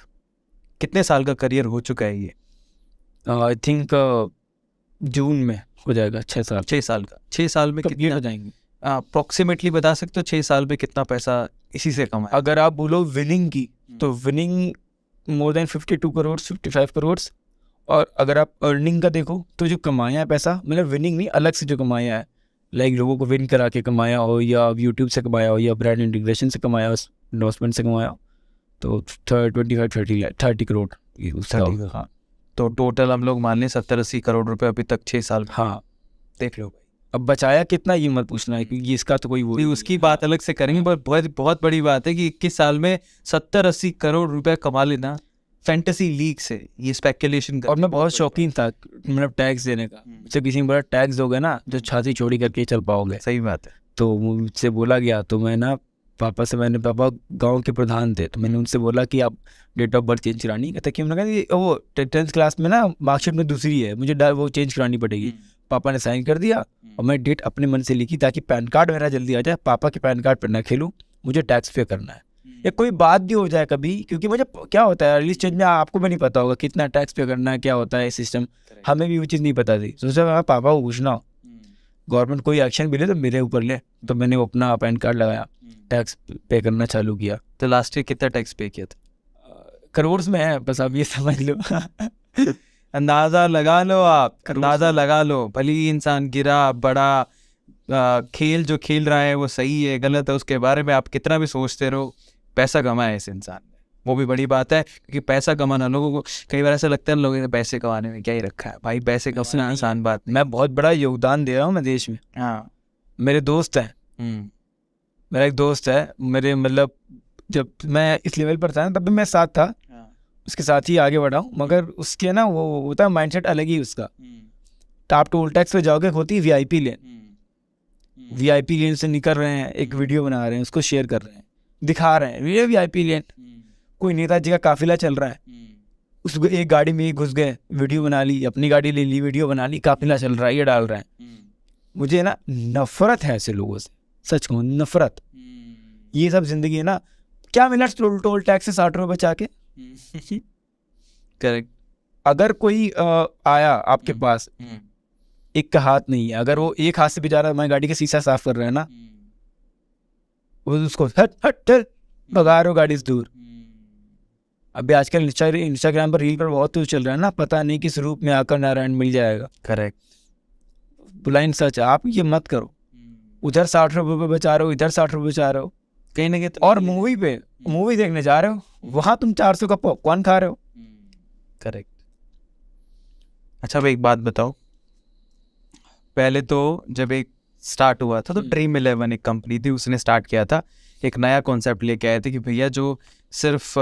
कितने साल का करियर हो चुका है ये? आई थिंक जून में हो जाएगा 6 साल। 6 साल का। 6 साल में कितने हो जाएंगे अप्रोक्सीमेटली बता सकते हो 6 साल में कितना पैसा इसी से कमाया? अगर आप बोलो विनिंग की तो winning more than 52 crore 55 crore. और अगर आप अर्निंग का देखो तो जो कमाया है पैसा, मतलब विनिंग नहीं, अलग से जो कमाया है, लाइक लोगों को विन करा के कमाया हो, या यूट्यूब से कमाया हो, या ब्रांड इंटीग्रेशन से कमाया हो, एंडोर्समेंट से कमाया हो, तो 25-30 करोड़। 30। हाँ, तो टोटल हम लोग मान लें 70-80 करोड़ रुपए अभी तक 6 साल। हाँ देख लो भाई, अब बचाया कितना ये मत पूछना है क्योंकि इसका तो कोई वो उसकी बात अलग से करेंगे। बहुत बड़ी बात है कि 21 साल में 70-80 करोड़ रुपए कमा लेना फैंटेसी लीग से, ये स्पेकुलेशन कर। और मैं बहुत शौकीन था मतलब टैक्स देने का, मुझसे किसी में बड़ा टैक्स दोगे ना जो छाती चौड़ी करके चल पाओगे। सही बात है। तो मुझसे बोला गया, तो मैं ना पापा गांव के प्रधान थे, तो मैंने उनसे बोला कि आप डेट ऑफ बर्थ चेंज करानी, कहते कि हमने कहा वो 10th क्लास में ना मार्कशीट में दूसरी है, मुझे वो चेंज करानी पड़ेगी। पापा ने साइन कर दिया और मैं डेट अपने मन से लिखी ताकि पैन कार्ड मेरा जल्दी आ जाए, पापा के पैन कार्ड पर ना खेलूँ, मुझे टैक्स पे करना है। या कोई बात भी हो जाए कभी, क्योंकि मुझे क्या होता है अर्ली स्टेज में आपको भी नहीं पता होगा कितना टैक्स पे करना है, क्या होता है सिस्टम, हमें भी वो चीज़ नहीं पता थी। सोचा मैं पापा को पूछना, गवर्नमेंट कोई एक्शन भी ले तो मेरे ऊपर ले, तो मैंने वो अपना पैन कार्ड लगाया, टैक्स पे करना चालू किया। तो लास्ट ईयर कितना टैक्स पे किया था? करोड़ में है, बस आप ये समझ लो। अंदाज़ा लगा लो, आप अंदाज़ा लगा लो। भले ही इंसान गिरा बड़ा, खेल जो खेल रहा है वो सही है गलत है उसके बारे में आप कितना भी सोचते रहो, पैसा कमाया इस इंसान ने, वो भी बड़ी बात है। क्योंकि पैसा कमाना, लोगों को कई बार ऐसा लगता है लोगों ने पैसे कमाने में क्या ही रखा है भाई, पैसे कमाना आसान बात नहीं। मैं बहुत बड़ा योगदान दे रहा हूँ मैं देश में। हाँ, मेरे दोस्त हैं, मेरा एक दोस्त है, मेरे मतलब जब मैं इस लेवल पर था तब भी मैं साथ था, उसके साथ ही आगे बढ़ा हूँ, मगर उसके ना वो होता है माइंडसेट अलग ही उसका। आप टोल टैक्स पे जाओगे, होती है VIP लेन, VIP लेन से निकल रहे हैं, एक वीडियो बना रहे हैं, उसको शेयर कर रहे हैं, दिखा रहे हैं ये VIP लेन। कोई नेताजी का काफिला चल रहा है, उस एक गाड़ी में ही घुस गए, वीडियो बना ली, अपनी गाड़ी ले ली, वीडियो बना ली, काफिला चल रहा है, ये डाल रहे हैं। मुझे ना नफरत है ऐसे लोगों से, सच कहूँ नफरत। ये सब जिंदगी है ना, क्या मिला टोल टैक्स से 60 रुपये बचा के। करेक्ट। अगर कोई आया आपके पास, एक का हाथ नहीं है, अगर वो एक हाथ से बेचारा हमारी गाड़ी का शीशा साफ कर रहा है ना, वो उसको हट हट चल भगा रहे हो गाड़ी से दूर। अभी आजकल इंस्टाग्राम पर रील पर बहुत कुछ चल रहा है ना, पता नहीं किस रूप में आकर नारायण मिल जाएगा। करेक्ट। ब्लाइंड सच, आप ये मत करो। उधर 60 रुपये बचा रहे हो, इधर 60 रुपये बचा रहे हो, कहीं ना कहीं और मूवी देखने जा रहे हो, वहां तुम 400 का पॉपकॉर्न खा रहे हो। करेक्ट। अच्छा अब एक बात बताओ, पहले तो जब एक स्टार्ट हुआ था तो ड्रीम 11 एक कंपनी थी, उसने स्टार्ट किया था, एक नया कॉन्सेप्ट लेके आए थे कि भैया जो सिर्फ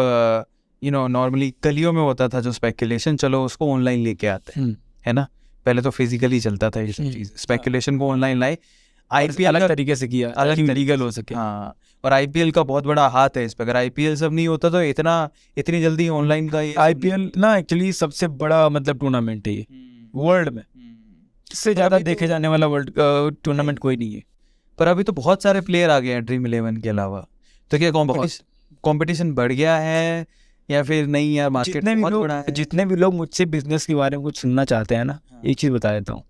नॉर्मली गलियों में होता था जो स्पेकुलेशन, चलो उसको ऑनलाइन लेके आते हैं, है ना। पहले तो फिजिकली चलता था ये सब चीज़, स्पेकुलेशन को ऑनलाइन लाए। आईपीएल अलग तरीके से किया, अलग लीगल हो सके। हाँ, और आईपीएल का बहुत बड़ा हाथ है इस पर। अगर आईपीएल सब नहीं होता तो इतनी जल्दी ऑनलाइन का ये आईपीएल ना एक्चुअली सबसे बड़ा मतलब टूर्नामेंट है ये वर्ल्ड में, इससे ज़्यादा देखे जाने वाला वर्ल्ड टूर्नामेंट कोई नहीं है। पर अभी तो बहुत सारे प्लेयर आ गए हैं ड्रीम 11 के अलावा, तो क्या कंपटीशन बढ़ गया है या फिर नहीं यार मार्केट बहुत बड़ा है? जितने भी लोग मुझसे बिजनेस के बारे में कुछ सुनना चाहते हैं ना, एक चीज़ बता देता हूँ।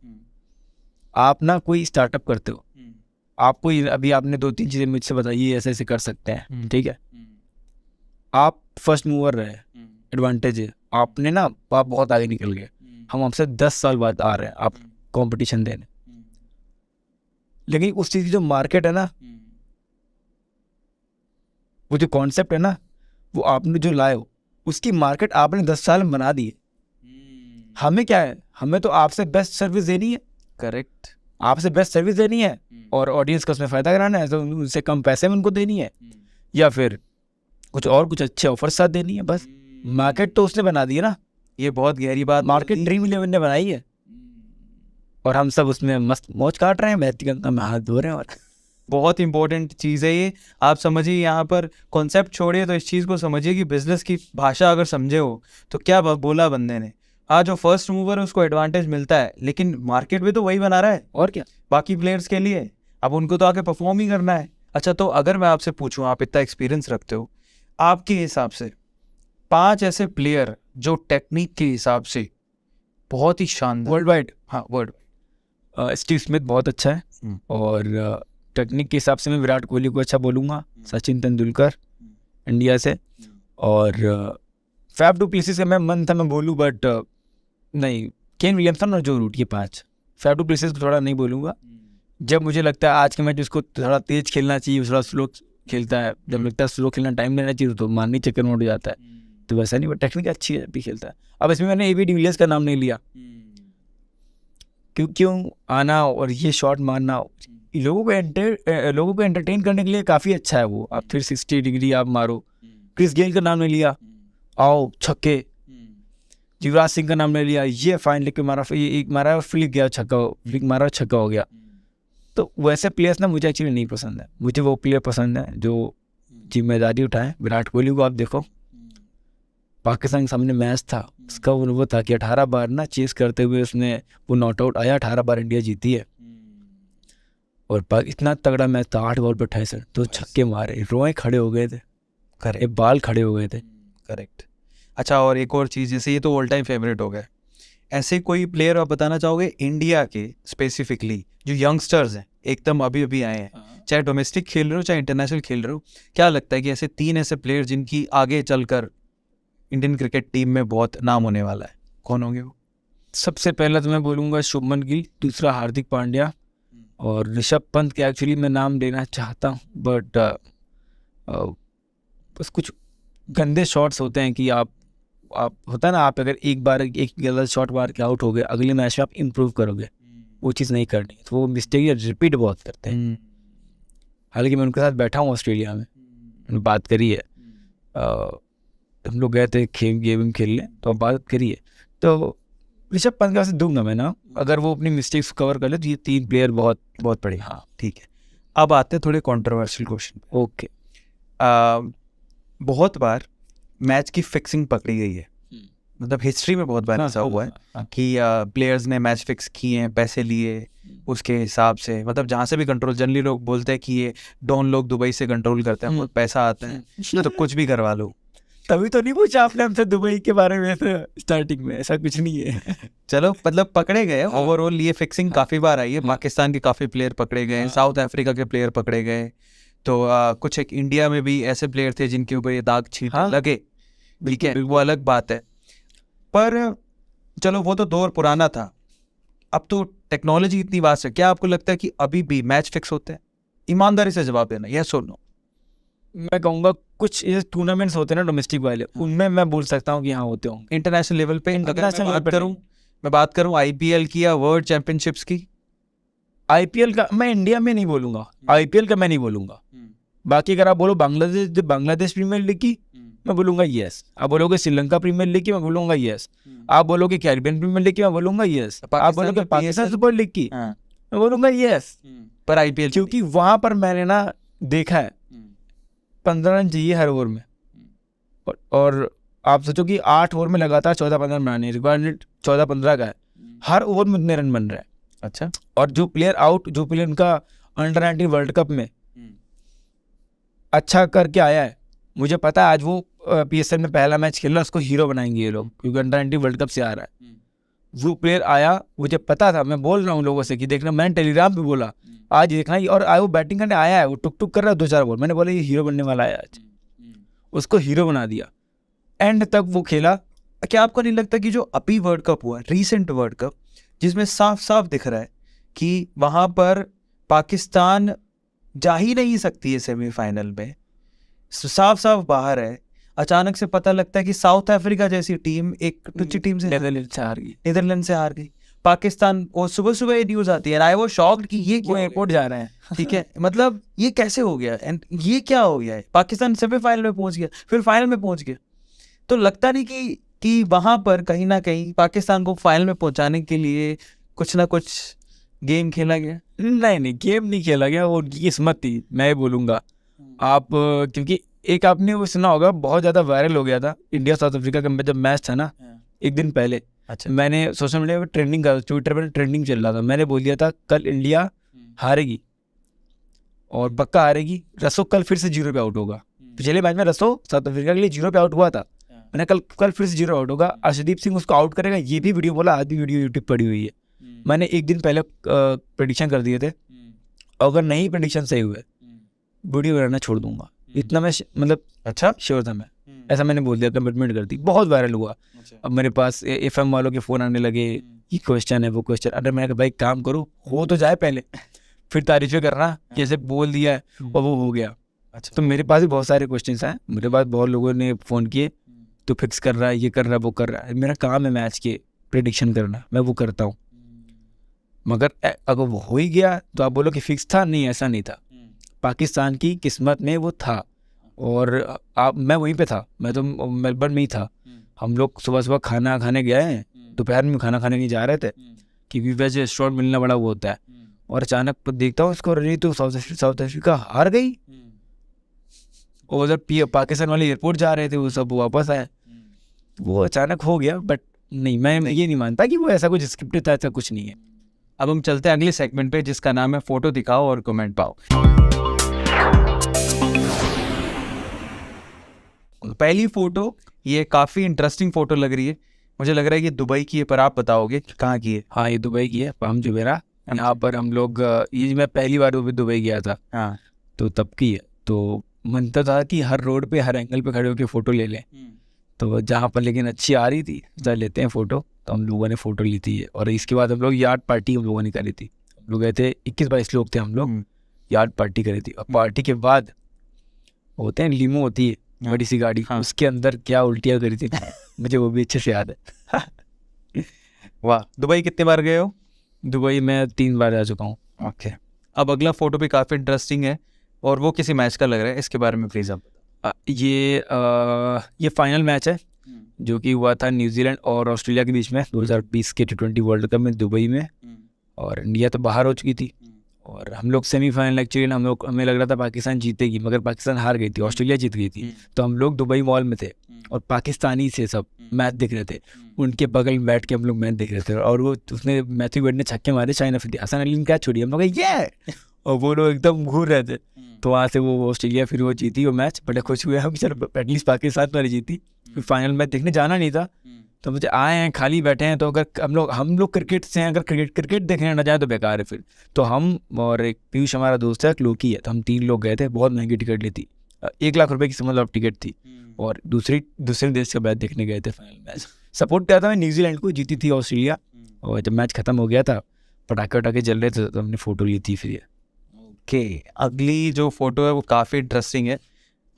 आप ना कोई स्टार्टअप करते हो, आपको अभी आपने 2-3 चीज़ें मुझसे बताई, ऐसे ऐसे कर सकते हैं, ठीक है। आप फर्स्ट मूवर रहे, एडवांटेज है, आपने ना आप बहुत आगे निकल गए। हम आपसे 10 साल बाद आ रहे हैं आप कंपटीशन देने, लेकिन उस चीज़ की जो मार्केट है ना, वो जो कॉन्सेप्ट है ना, वो आपने जो लाए हो, उसकी मार्केट आपने 10 साल में बना दी है। हमें क्या है, हमें तो आपसे बेस्ट सर्विस देनी है। करेक्ट। आपसे बेस्ट सर्विस देनी है और ऑडियंस का उसमें फ़ायदा कराना है, तो उनसे कम पैसे में उनको देनी है, या फिर कुछ अच्छे ऑफर साथ देनी है। बस मार्केट तो उसने बना दी है ना। ये बहुत गहरी बात, मार्केट ड्रीम 11 ने बनाई है और हम सब उसमें मस्त मौज काट रहे हैं, बहती गंगा में हाथ धो रहे हैं। और बहुत इंपॉर्टेंट चीज़ है ये, आप समझिए। यहाँ पर कॉन्सेप्ट छोड़िए तो इस चीज़ को समझिए कि बिजनेस की भाषा अगर समझे हो तो क्या बोला बंदे ने। आज जो फर्स्ट मूवर है उसको एडवांटेज मिलता है, लेकिन मार्केट भी तो वही बना रहा है और क्या बाकी प्लेयर्स के लिए। अब उनको तो आके परफॉर्म ही करना है। अच्छा, तो अगर मैं आपसे पूछूं, आप इतना एक्सपीरियंस रखते हो, आपके हिसाब से 5 ऐसे प्लेयर जो टेक्निक के हिसाब से बहुत ही शानदार वर्ल्ड वाइड। हाँ, वर्ल्ड स्टीव स्मिथ बहुत अच्छा है, और टेक्निक के हिसाब से मैं विराट कोहली को अच्छा बोलूँगा, सचिन तेंदुलकर इंडिया से, और फैफ डू प्लेसिस का मैं मन था मैं बोलूँ, बट नहीं, केन विलियमसन और जो रूट, ये 5। फैफ डू प्लेसिस को थोड़ा नहीं बोलूँगा। जब मुझे लगता है आज के मैच उसको थोड़ा तेज खेलना चाहिए, थोड़ा स्लो खेलता है। जब लगता है स्लो खेलना, टाइम लेना चाहिए, तो मारने चक्कर में उड़ जाता है। तो वैसा नहीं, बट टेक्निक अच्छी है, भी खेलता है। अब इसमें मैंने एबी डिविलियर्स का नाम नहीं लिया, क्यों आना और ये शॉट मारना लोगों को एंटरटेन करने के लिए काफ़ी अच्छा है वो। आप 360 डिग्री आप मारो। क्रिस गेल का नाम नहीं लिया, आओ छक्के। युवराज सिंह का नाम नहीं लिया, ये फाइन लेके मारा, एक मारा फ्लिक गया, फ्लिक मारा, छक्का हो गया। तो वैसे प्लेयर्स ना मुझे एक्चुअली नहीं पसंद है। मुझे वो प्लेयर पसंद है जो जिम्मेदारी उठाए। विराट कोहली को आप देखो, पाकिस्तान के सामने मैच था, उसका वो था कि 18 बार ना चेस करते हुए उसने वो नॉट आउट आया, 18 बार इंडिया जीती है। और इतना तगड़ा मैच था, 8 बॉल पर 28 रन, तो छक्के मारे, रोए खड़े हो गए थे, करेक्ट, बाल खड़े हो गए थे। करेक्ट। अच्छा, और एक और चीज़, जैसे ये तो ऑल टाइम फेवरेट हो गए, ऐसे कोई प्लेयर आप बताना चाहोगे इंडिया के स्पेसिफिकली जो यंगस्टर्स हैं, एकदम अभी अभी आए हैं, चाहे डोमेस्टिक खेल रहे हो चाहे इंटरनेशनल खेल रहे हो, क्या लगता है कि ऐसे 3 ऐसे प्लेयर जिनकी आगे चलकर इंडियन क्रिकेट टीम में बहुत नाम होने वाला है, कौन होंगे वो? सबसे पहला तो मैं बोलूँगा शुभमन गिल, दूसरा हार्दिक पांड्या, और ऋषभ पंत के एक्चुअली मैं नाम देना चाहता हूँ, बट बस कुछ गंदे शॉट्स होते हैं कि आप होता है ना, आप अगर एक बार एक गलत शॉट मार के आउट हो गए, अगले मैच में आप इम्प्रूव करोगे, वो चीज़ नहीं करनी, तो वो मिस्टेक रिपीट बहुत करते हैं। हालांकि मैं उनके साथ बैठा हूँ ऑस्ट्रेलिया में, बात करी है, हम लोग गए थे गेम खेलने, तो बात करिए। तो ऋषभ पंत का दूंगा मैं ना, अगर वो अपनी मिस्टेक्स कवर कर ले तो ये 3 प्लेयर बहुत बहुत बड़े। हाँ, ठीक है। अब आते हैं थोड़े कंट्रोवर्शियल क्वेश्चन। ओके। बहुत बार मैच की फिक्सिंग पकड़ी गई है, मतलब हिस्ट्री में बहुत बार ऐसा हुआ है कि प्लेयर्स ने मैच फिक्स किए हैं, पैसे लिए उसके हिसाब से, मतलब जहाँ से भी कंट्रोल, जनरली लोग बोलते हैं कि ये डॉन लोग दुबई से कंट्रोल करते हैं, बहुत पैसा आता है तो कुछ भी करवा लो। तभी तो नहीं पूछा आपने हमसे दुबई के बारे में स्टार्टिंग में, ऐसा कुछ नहीं है। चलो मतलब पकड़े गए ओवरऑल, ये फिक्सिंग काफी बार आई है, पाकिस्तान के काफी प्लेयर पकड़े गए, साउथ अफ्रीका के प्लेयर पकड़े गए, तो कुछ एक इंडिया में भी ऐसे प्लेयर थे जिनके ऊपर ये दाग छींट लगे, ठीक है, वो अलग बात है। पर चलो वो तो दौर पुराना था, अब तो टेक्नोलॉजी इतनी वास्ट है, क्या आपको लगता है कि अभी भी मैच फिक्स होते हैं? ईमानदारी से जवाब देना, यस और नो। मैं कहूँगा कुछ ये टूर्नामेंट्स होते हैं ना डोमेस्टिक वाले, उनमें मैं बोल सकता हूँ कि हाँ होते होंगे। इंटरनेशनल लेवल पे मैं बात करूँ आईपीएल की या वर्ल्ड चैंपियनशिप्स की, आईपीएल का मैं इंडिया में नहीं बोलूंगा, आईपीएल का मैं नहीं बोलूंगा। बाकी अगर आप बोलो बांग्लादेश प्रीमियर लीग की, मैं बोलूंगा यस। आप बोलोगे श्रीलंका प्रीमियर लीग की, मैं बोलूंगा यस। आप बोलोगे कैरिबियन प्रीमियर लीग की, मैं बोलूंगा यस। आप बोलोगे पाकिस्तान सुपर लीग की, मैं बोलूंगा यस। पर आईपीएल, क्योंकि वहां पर मैंने ना देखा है 15 रन चाहिए हर ओवर में, और आप सोचो कि 8 ओवर में लगातार 14-15 रन बनाने, रिक्वायरमेंट 14-15 का है, हर ओवर में इतने रन बन रहे हैं। अच्छा, और जो प्लेयर उनका अंडर 19 वर्ल्ड कप में अच्छा करके आया है, मुझे पता है आज वो पीएसएल में पहला मैच खेल रहा है, उसको हीरो बनाएंगे ये लोग, क्योंकि अंडर 19 वर्ल्ड कप से आ रहा है। वो प्लेयर आया, मुझे पता था, मैं बोल रहा हूँ लोगों से कि देखना, मैंने टेलीग्राम पे बोला आज देखना, और वो बैटिंग करने आया है, वो टुक टुक कर रहा है 2-4 बॉल, मैंने बोला ये हीरो बनने वाला है आज, उसको हीरो बना दिया, एंड तक वो खेला। क्या आपको नहीं लगता कि जो अभी वर्ल्ड कप हुआ, रीसेंट वर्ल्ड कप, जिसमें साफ साफ दिख रहा है कि वहां पर पाकिस्तान जा ही नहीं सकती है सेमीफाइनल में, साफ साफ बाहर है, अचानक से पता लगता है कि साउथ अफ्रीका जैसी टीम एक टुच्ची टीम से नीदरलैंड से हार गई, पाकिस्तान, और सुबह सुबह ये न्यूज आती है, आई वो शॉक्ड कि ये क्यों एयरपोर्ट जा रहे हैं, ठीक है, मतलब ये कैसे हो गया, एंड ये क्या हो गया है, पाकिस्तान सेमीफाइनल में पहुंच गया, फिर फाइनल में पहुंच गया, तो लगता नहीं कि वहां पर कहीं ना कहीं पाकिस्तान को फाइनल में पहुंचाने के लिए कुछ ना कुछ गेम खेला गया? नहीं, गेम नहीं खेला गया, वो उनकी किस्मत थी, मैं ये बोलूँगा। आप क्योंकि एक आपने वो सुना होगा, बहुत ज़्यादा वायरल हो गया था इंडिया साउथ अफ्रीका का जब मैच था ना, एक दिन पहले। अच्छा, मैंने सोशल मीडिया पर ट्रेंडिंग कर, ट्विटर पर ट्रेंडिंग चल रहा था, मैंने बोल दिया था कल इंडिया हारेगी और पक्का हारेगी, रसो कल फिर से 0 पे आउट होगा। पिछले मैच में रसो साउथ अफ्रीका के लिए 0 पे आउट हुआ था, मैंने कल फिर से 0 आउट होगा, अर्शदीप सिंह उसको आउट करेगा, ये भी वीडियो बोला, आज भी वीडियो यूट्यूब पड़ी हुई है। मैंने एक दिन पहले प्रेडिक्शन कर दिए थे, अगर नहीं प्रेडिक्शन सही हुए वीडियो बनाना छोड़ दूंगा, इतना मैं मतलब अच्छा श्योर था मैं, ऐसा मैंने बोल दिया, कमिटमेंट कर दी। बहुत वायरल हुआ, अब मेरे पास एफएम वालों के फ़ोन आने लगे, ये क्वेश्चन है वो क्वेश्चन, अरे मैंने कहा भाई काम करो, हो तो जाए पहले, फिर तारीफें करना कैसे बोल दिया है और वो हो गया। अच्छा, तो मेरे पास भी बहुत सारे क्वेश्चन हैं, मेरे पास बहुत लोगों ने फ़ोन किए, तो फिक्स कर रहा है, ये कर रहा है, वो कर रहा है, मेरा काम है मैच के प्रेडिक्शन करना, मैं वो करता हूँ। मगर अगर वो हो ही गया तो आप बोलो कि फिक्स था, नहीं, ऐसा नहीं था, पाकिस्तान की किस्मत में वो था, और मैं वहीं पे था, मैं तो मेलबर्न में ही था, हम लोग सुबह सुबह खाना खाने गए हैं, दोपहर में खाना खाने नहीं जा रहे थे, क्योंकि वेज रेस्टोरेंट मिलना बड़ा वो होता है, और अचानक देखता हूँ उसको, रही तो साउथ अफ्रीका हार गई, और उधर पाकिस्तान वाले एयरपोर्ट जा रहे थे, वो सब वापस आए, वो अचानक हो गया। बट नहीं, मैं ये नहीं मानता कि वो ऐसा कुछ स्क्रिप्टेड था, ऐसा कुछ नहीं है। अब हम चलते हैं अगले सेगमेंट पे, जिसका नाम है फोटो दिखाओ और कमेंट पाओ। पहली फोटो, ये काफी इंटरेस्टिंग फोटो लग रही है, मुझे लग रहा है कि दुबई की है, पर आप बताओगे कहाँ की है? हाँ, ये दुबई की है, पाम जुमेरा, यहाँ पर हम लोग, ये मैं पहली बार दुबई गया था, हाँ, तो तब की है। तो मन तो था कि हर रोड पे हर एंगल पे खड़े होकर फ़ोटो ले लें, तो जहाँ पर लेकिन अच्छी आ रही थी जहाँ लेते हैं फ़ोटो, तो हम लोगों ने फ़ोटो ली थी। और इसके बाद हम लोग यार्ड पार्टी हम लोगों ने करी थी, हम लोग गए थे 21-22 लोग थे हम लोग, यार्ड पार्टी करी थी। और पार्टी के बाद होते हैं लीमो होती है बड़ी सी गाड़ी, हाँ, उसके अंदर क्या उल्टियाँ करी थी मुझे वो भी अच्छे से याद है। वाह, दुबई कितने बार गए हो? दुबई मैं 3 बार जा चुका हूँ। ओके, अब अगला फ़ोटो भी काफ़ी इंटरेस्टिंग है, और वो किसी मैच का लग रहा है, इसके बारे में प्लीज़ आप। ये फाइनल मैच है जो कि हुआ था न्यूजीलैंड और ऑस्ट्रेलिया के बीच में 2020 के T20 वर्ल्ड कप में दुबई में, और इंडिया तो बाहर हो चुकी थी, और और हम लोग सेमीफाइनल एक्चुअली हमें लग रहा था पाकिस्तान जीतेगी, मगर पाकिस्तान हार गई थी, ऑस्ट्रेलिया जीत गई थी। तो हम लोग दुबई मॉल में थे और पाकिस्तानी से सब मैच देख रहे थे, उनके बगल में बैठ के हम लोग मैच देख रहे थे। और वो उसने मैथ्यू वेड ने छक्के मारे, शाहीन अफरीदी, हसन अली ने क्या छोड़ी, हम लोग ये और वो लोग एकदम घूर रहे थे। तो वहाँ से वो ऑस्ट्रेलिया फिर वो जीती वो मैच, बड़े खुश हुए हम, चलो एटलीस्ट पाकिस्तान वाली जीती। फिर फाइनल मैच देखने जाना नहीं था, तो मुझे आए हैं खाली बैठे हैं, तो अगर हम लोग क्रिकेट से हैं, अगर क्रिकेट देखने ना जाए तो बेकार है फिर। तो हम और एक पीयूष हमारा दोस्त है, लोकी है, तो हम 3 लोग गए थे। बहुत महंगी टिकट ली थी, 1 लाख रुपए की समझ लो टिकट थी, और दूसरे देश का मैच देखने गए थे। फाइनल मैच सपोर्ट किया था मैं न्यूजीलैंड को, जीती थी ऑस्ट्रेलिया। और जब मैच खत्म हो गया था, पटाखे वटाखे जल रहे थे, तो हमने फ़ोटो ली थी फिर। ओके, अगली जो फोटो है वो काफ़ी इंटरेस्टिंग है,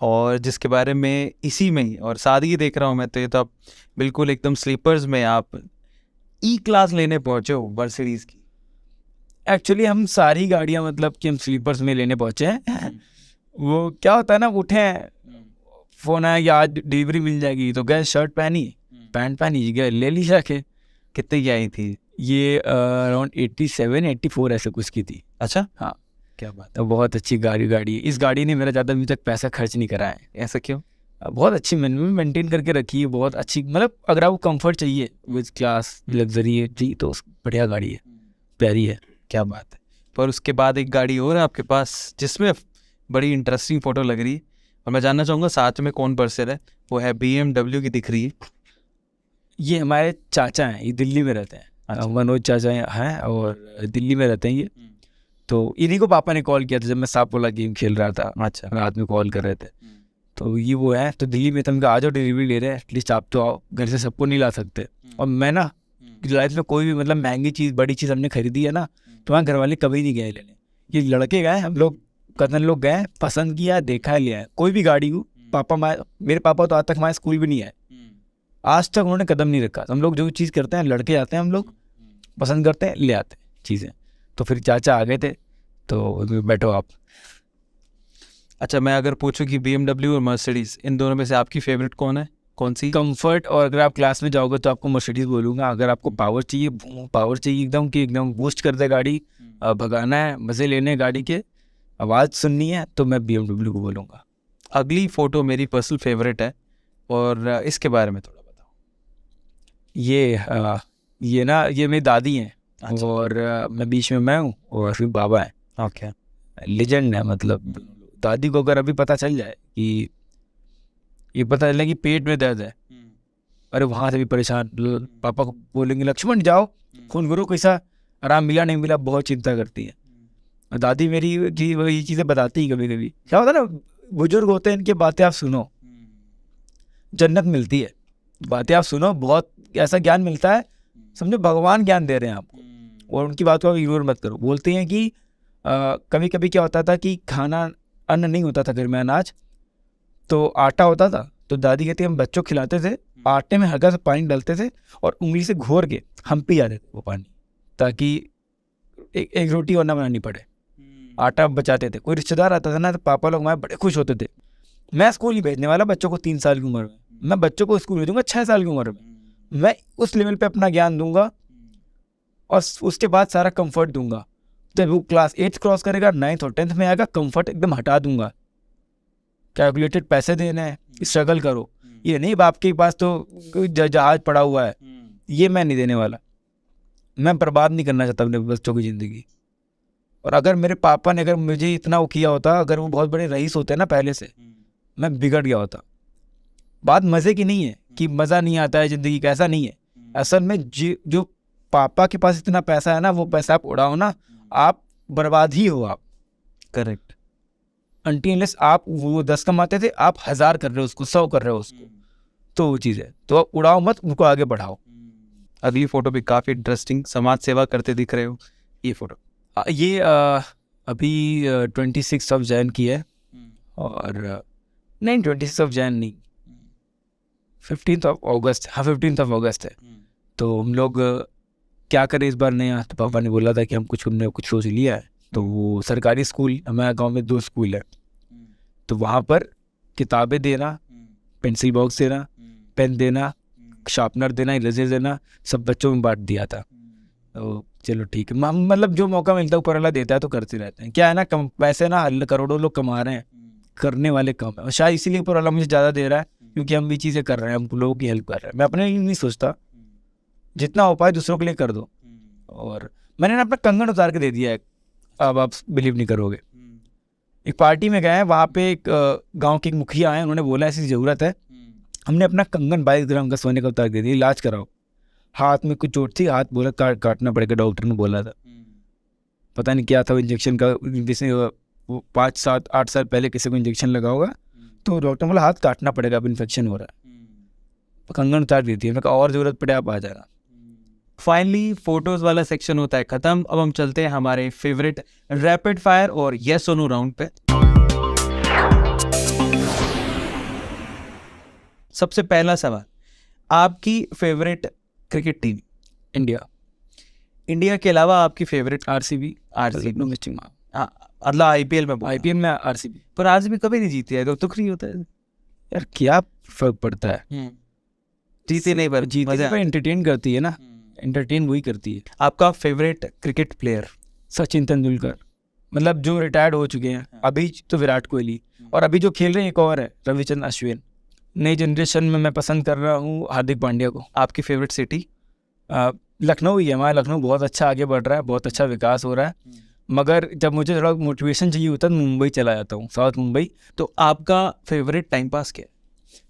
और जिसके बारे में इसी में ही और सादगी देख रहा हूँ मैं, तो ये तो आप बिल्कुल एकदम स्लीपर्स में आप ई क्लास लेने पहुँचे हो मर्सिडीज़ की। एक्चुअली हम सारी गाड़ियाँ मतलब कि हम स्लीपर्स में लेने पहुँचे हैं। वो क्या होता है ना, उठे हैं, फ़ोन आया कि आज डिलीवरी मिल जाएगी, तो गए, शर्ट पहनी, पैंट पहनी, गए ले ली जाके। कितने की आई थी? ये अराउंड 87-84 ऐसे कुछ की थी। अच्छा, हाँ, क्या बात तो बहुत अच्छी गाड़ी है। इस गाड़ी ने मेरा ज़्यादा अभी तक पैसा खर्च नहीं करा है। है, ऐसा क्यों? बहुत अच्छी मैंने मेंटेन करके रखी है, बहुत अच्छी। मतलब अगर आपको कंफर्ट चाहिए विद क्लास लग्जरी जी, तो बढ़िया गाड़ी है, प्यारी है। क्या बात है। पर उसके बाद एक गाड़ी और है आपके पास जिसमें बड़ी इंटरेस्टिंग फ़ोटो लग रही है, और मैं जानना चाहूँगा साथ में कौन पर्सन है। वो है BMW की दिख रही है। ये हमारे चाचा हैं, ये दिल्ली में रहते हैं। अच्छा। मनोज चाचा हैं और दिल्ली में रहते हैं ये। तो इन्हीं को पापा ने कॉल किया था जब मैं सांपोला गेम खेल रहा था। अच्छा, रात में कॉल कर रहे थे, तो ये वो है। तो दिल्ली में तो हमको आ जाओ, डिलीवरी ले रहे हैं, एटलीस्ट आप तो आओ, घर से सबको नहीं ला सकते। और मैं ना लाइफ में कोई भी मतलब महंगी चीज़, बड़ी चीज़ हमने खरीदी है ना, तो वहाँ घर वाले कभी नहीं गए लेने। ये लड़के गए, हम लोग कज़न लोग गए, पसंद किया, देखा, लिया है। कोई भी गाड़ी हो, मेरे पापा तो आज तक हमारे स्कूल भी नहीं आए, आज तक उन्होंने कदम नहीं रखा। हम लोग जो चीज़ करते हैं, लड़के आते हैं, हम लोग पसंद करते हैं, ले आते हैं चीज़ें। तो फिर चाचा आ गए थे, तो बैठो आप। अच्छा, मैं अगर पूछूं कि BMW और मर्सिडीज़, इन दोनों में से आपकी फेवरेट कौन है, कौन सी? कंफर्ट, और अगर आप क्लास में जाओगे तो आपको मर्सिडीज बोलूँगा। अगर आपको पावर चाहिए एकदम कि एकदम बूस्ट कर दे गाड़ी, भगाना है, मज़े लेने हैं गाड़ी के, आवाज़ सुननी है, तो मैं BMW को बोलूँगा। अगली फ़ोटो मेरी पर्सनल फेवरेट है, और इसके बारे में थोड़ा बताओ। ये ना, ये मेरी दादी हैं। अच्छा। और मैं बीच में मैं हूँ, और फिर बाबा हैं। ओके। लेजेंड है मतलब। दादी को अगर अभी पता चल जाए कि ये पता चले कि पेट में दर्द है, अरे वहाँ से भी परेशान, पापा को बोलेंगे लक्ष्मण जाओ खून करो, कैसा आराम मिला नहीं मिला, बहुत चिंता करती है। और दादी मेरी की वो ये चीज़ें बताती है कभी कभी। क्या होता है ना, बुजुर्ग होते हैं, इनकी बातें आप सुनो, जन्नत मिलती है। बातें आप सुनो, बहुत ऐसा ज्ञान मिलता है, समझो भगवान ज्ञान दे रहे हैं आपको। और उनकी बात को आप इग्नोर मत करो। बोलते हैं कि कभी कभी क्या होता था कि खाना, अन्न नहीं होता था घर में, अनाज, तो आटा होता था। तो दादी कहती है हम बच्चों खिलाते थे, आटे में हल्का सा पानी डालते थे और उंगली से घोर के हम पी जाते थे वो पानी, ताकि एक रोटी और ना बनानी पड़े, आटा बचाते थे। कोई रिश्तेदार आता था ना, तो पापा लोग हमारे बड़े खुश होते थे। मैं स्कूल ही भेजने वाला बच्चों को 3 साल की उम्र में, मैं बच्चों को स्कूल भेजूंगा 6 साल की उम्र में। मैं उस लेवल पे अपना ज्ञान दूंगा, और उसके बाद सारा कंफर्ट दूंगा। जब वो क्लास 8 क्रॉस करेगा, 9th और 10th में आएगा, कंफर्ट एकदम हटा दूंगा। कैलकुलेटेड पैसे देने हैं, स्ट्रगल करो। ये नहीं बाप के पास तो जहाज पड़ा हुआ है, ये मैं नहीं देने वाला। मैं बर्बाद नहीं करना चाहता अपने बच्चों की ज़िंदगी। और अगर मेरे पापा ने अगर मुझे इतना वो किया होता, अगर वो बहुत बड़े रईस होते ना पहले से, मैं बिगड़ गया होता। बात मज़े की नहीं है कि मज़ा नहीं आता है ज़िंदगी का, ऐसा नहीं है। असल में जो पापा के पास इतना पैसा है ना, वो पैसा आप उड़ाओ ना, आप बर्बाद ही हो आप। करेक्ट। अनटिल आप वो 10 कमाते थे, आप 1000 कर रहे हो उसको, 100 कर रहे हो उसको, तो वो चीज़ है। तो आप उड़ाओ मत, उनको आगे बढ़ाओ। अगली फ़ोटो भी काफ़ी इंटरेस्टिंग, समाज सेवा करते दिख रहे हो। ये फ़ोटो ये अभी 26 ऑफ जैन की है, और नहीं 26 ऑफ जैन नहीं, 15th ऑफ अगस्त, हाँ 15th ऑफ अगस्त है। तो हम लोग क्या करें इस बार नया, तो पापा ने बोला था कि हमने कुछ सोच लिया है। तो वो सरकारी स्कूल, हमारे गांव में 2 स्कूल है, तो वहाँ पर किताबें देना, पेंसिल बॉक्स देना, पेन देना, शार्पनर देना, इरेजर देना, सब बच्चों में बांट दिया था। तो चलो ठीक है, मतलब जो मौका मिलता है ऊपर वाला देता है तो करते रहते हैं। क्या है ना, कम पैसे ना करोड़ों लोग कमा रहे हैं, करने वाले कम है, और शायद इसीलिए ऊपर वाला मुझे ज़्यादा दे रहा है क्योंकि हम भी चीज़ें कर रहे हैं, हम लोगों की हेल्प कर रहे हैं। मैं अपने लिए नहीं सोचता, जितना हो पाए दूसरों के लिए कर दो। और मैंने ना अपना कंगन उतार के दे दिया है, अब आप बिलीव नहीं करोगे। एक पार्टी में गए हैं, वहाँ पे एक गांव के एक मुखिया आए, उन्होंने बोला ऐसी ज़रूरत है, हमने अपना कंगन 22 ग्राम का सोने का उतार दे दिया, इलाज कराओ। हाथ में कुछ चोट थी, हाथ बोला काटना पड़ेगा, डॉक्टर ने बोला था। पता नहीं क्या था वो इंजेक्शन का, जैसे वो 5, 7, 8 साल पहले किसी को इंजेक्शन लगा होगा, तो डॉक्टर बोला हाथ काटना पड़ेगा, अब इन्फेक्शन हो रहा है। कंगन उतार देती है, मैं कहा और ज़रूरत पड़े आप आ जाना। फाइनली फोटोज वाला सेक्शन होता है खत्म। अब हम चलते हैं हमारे फेवरेट रैपिड फायर और यस और नो राउंड पे। सबसे पहला सवाल, आपकी favourite cricket team? India. India के अलावा आपकी फेवरेट? आरसीबी। डोमेस्टिक, मतलब आईपीएल में? आईपीएल में आरसीबी। पर आरसीबी कभी नहीं जीती है, तो दुख नहीं होता है यार, क्या फर्क पड़ता है, जीते नहीं, पर जीते पर एंटरटेन करती है ना, एंटरटेन वही करती है। आपका favourite cricket player? Sachin Tendulkar, मतलब जो रिटायर्ड हो चुके हैं। अभी तो विराट कोहली, और अभी जो खेल रहे हैं एक और है, रविचंद्रन अश्विन। नई जनरेशन में मैं पसंद कर रहा हूँ हार्दिक पांड्या को। आपकी फेवरेट सिटी? लखनऊ ही है, हमारा लखनऊ बहुत अच्छा आगे बढ़ रहा है, बहुत अच्छा विकास हो रहा है। मगर जब मुझे थोड़ा मोटिवेशन चाहिए होता है तो मुंबई चला जाता हूँ, साउथ मुंबई। तो आपका फेवरेट टाइम पास क्या है?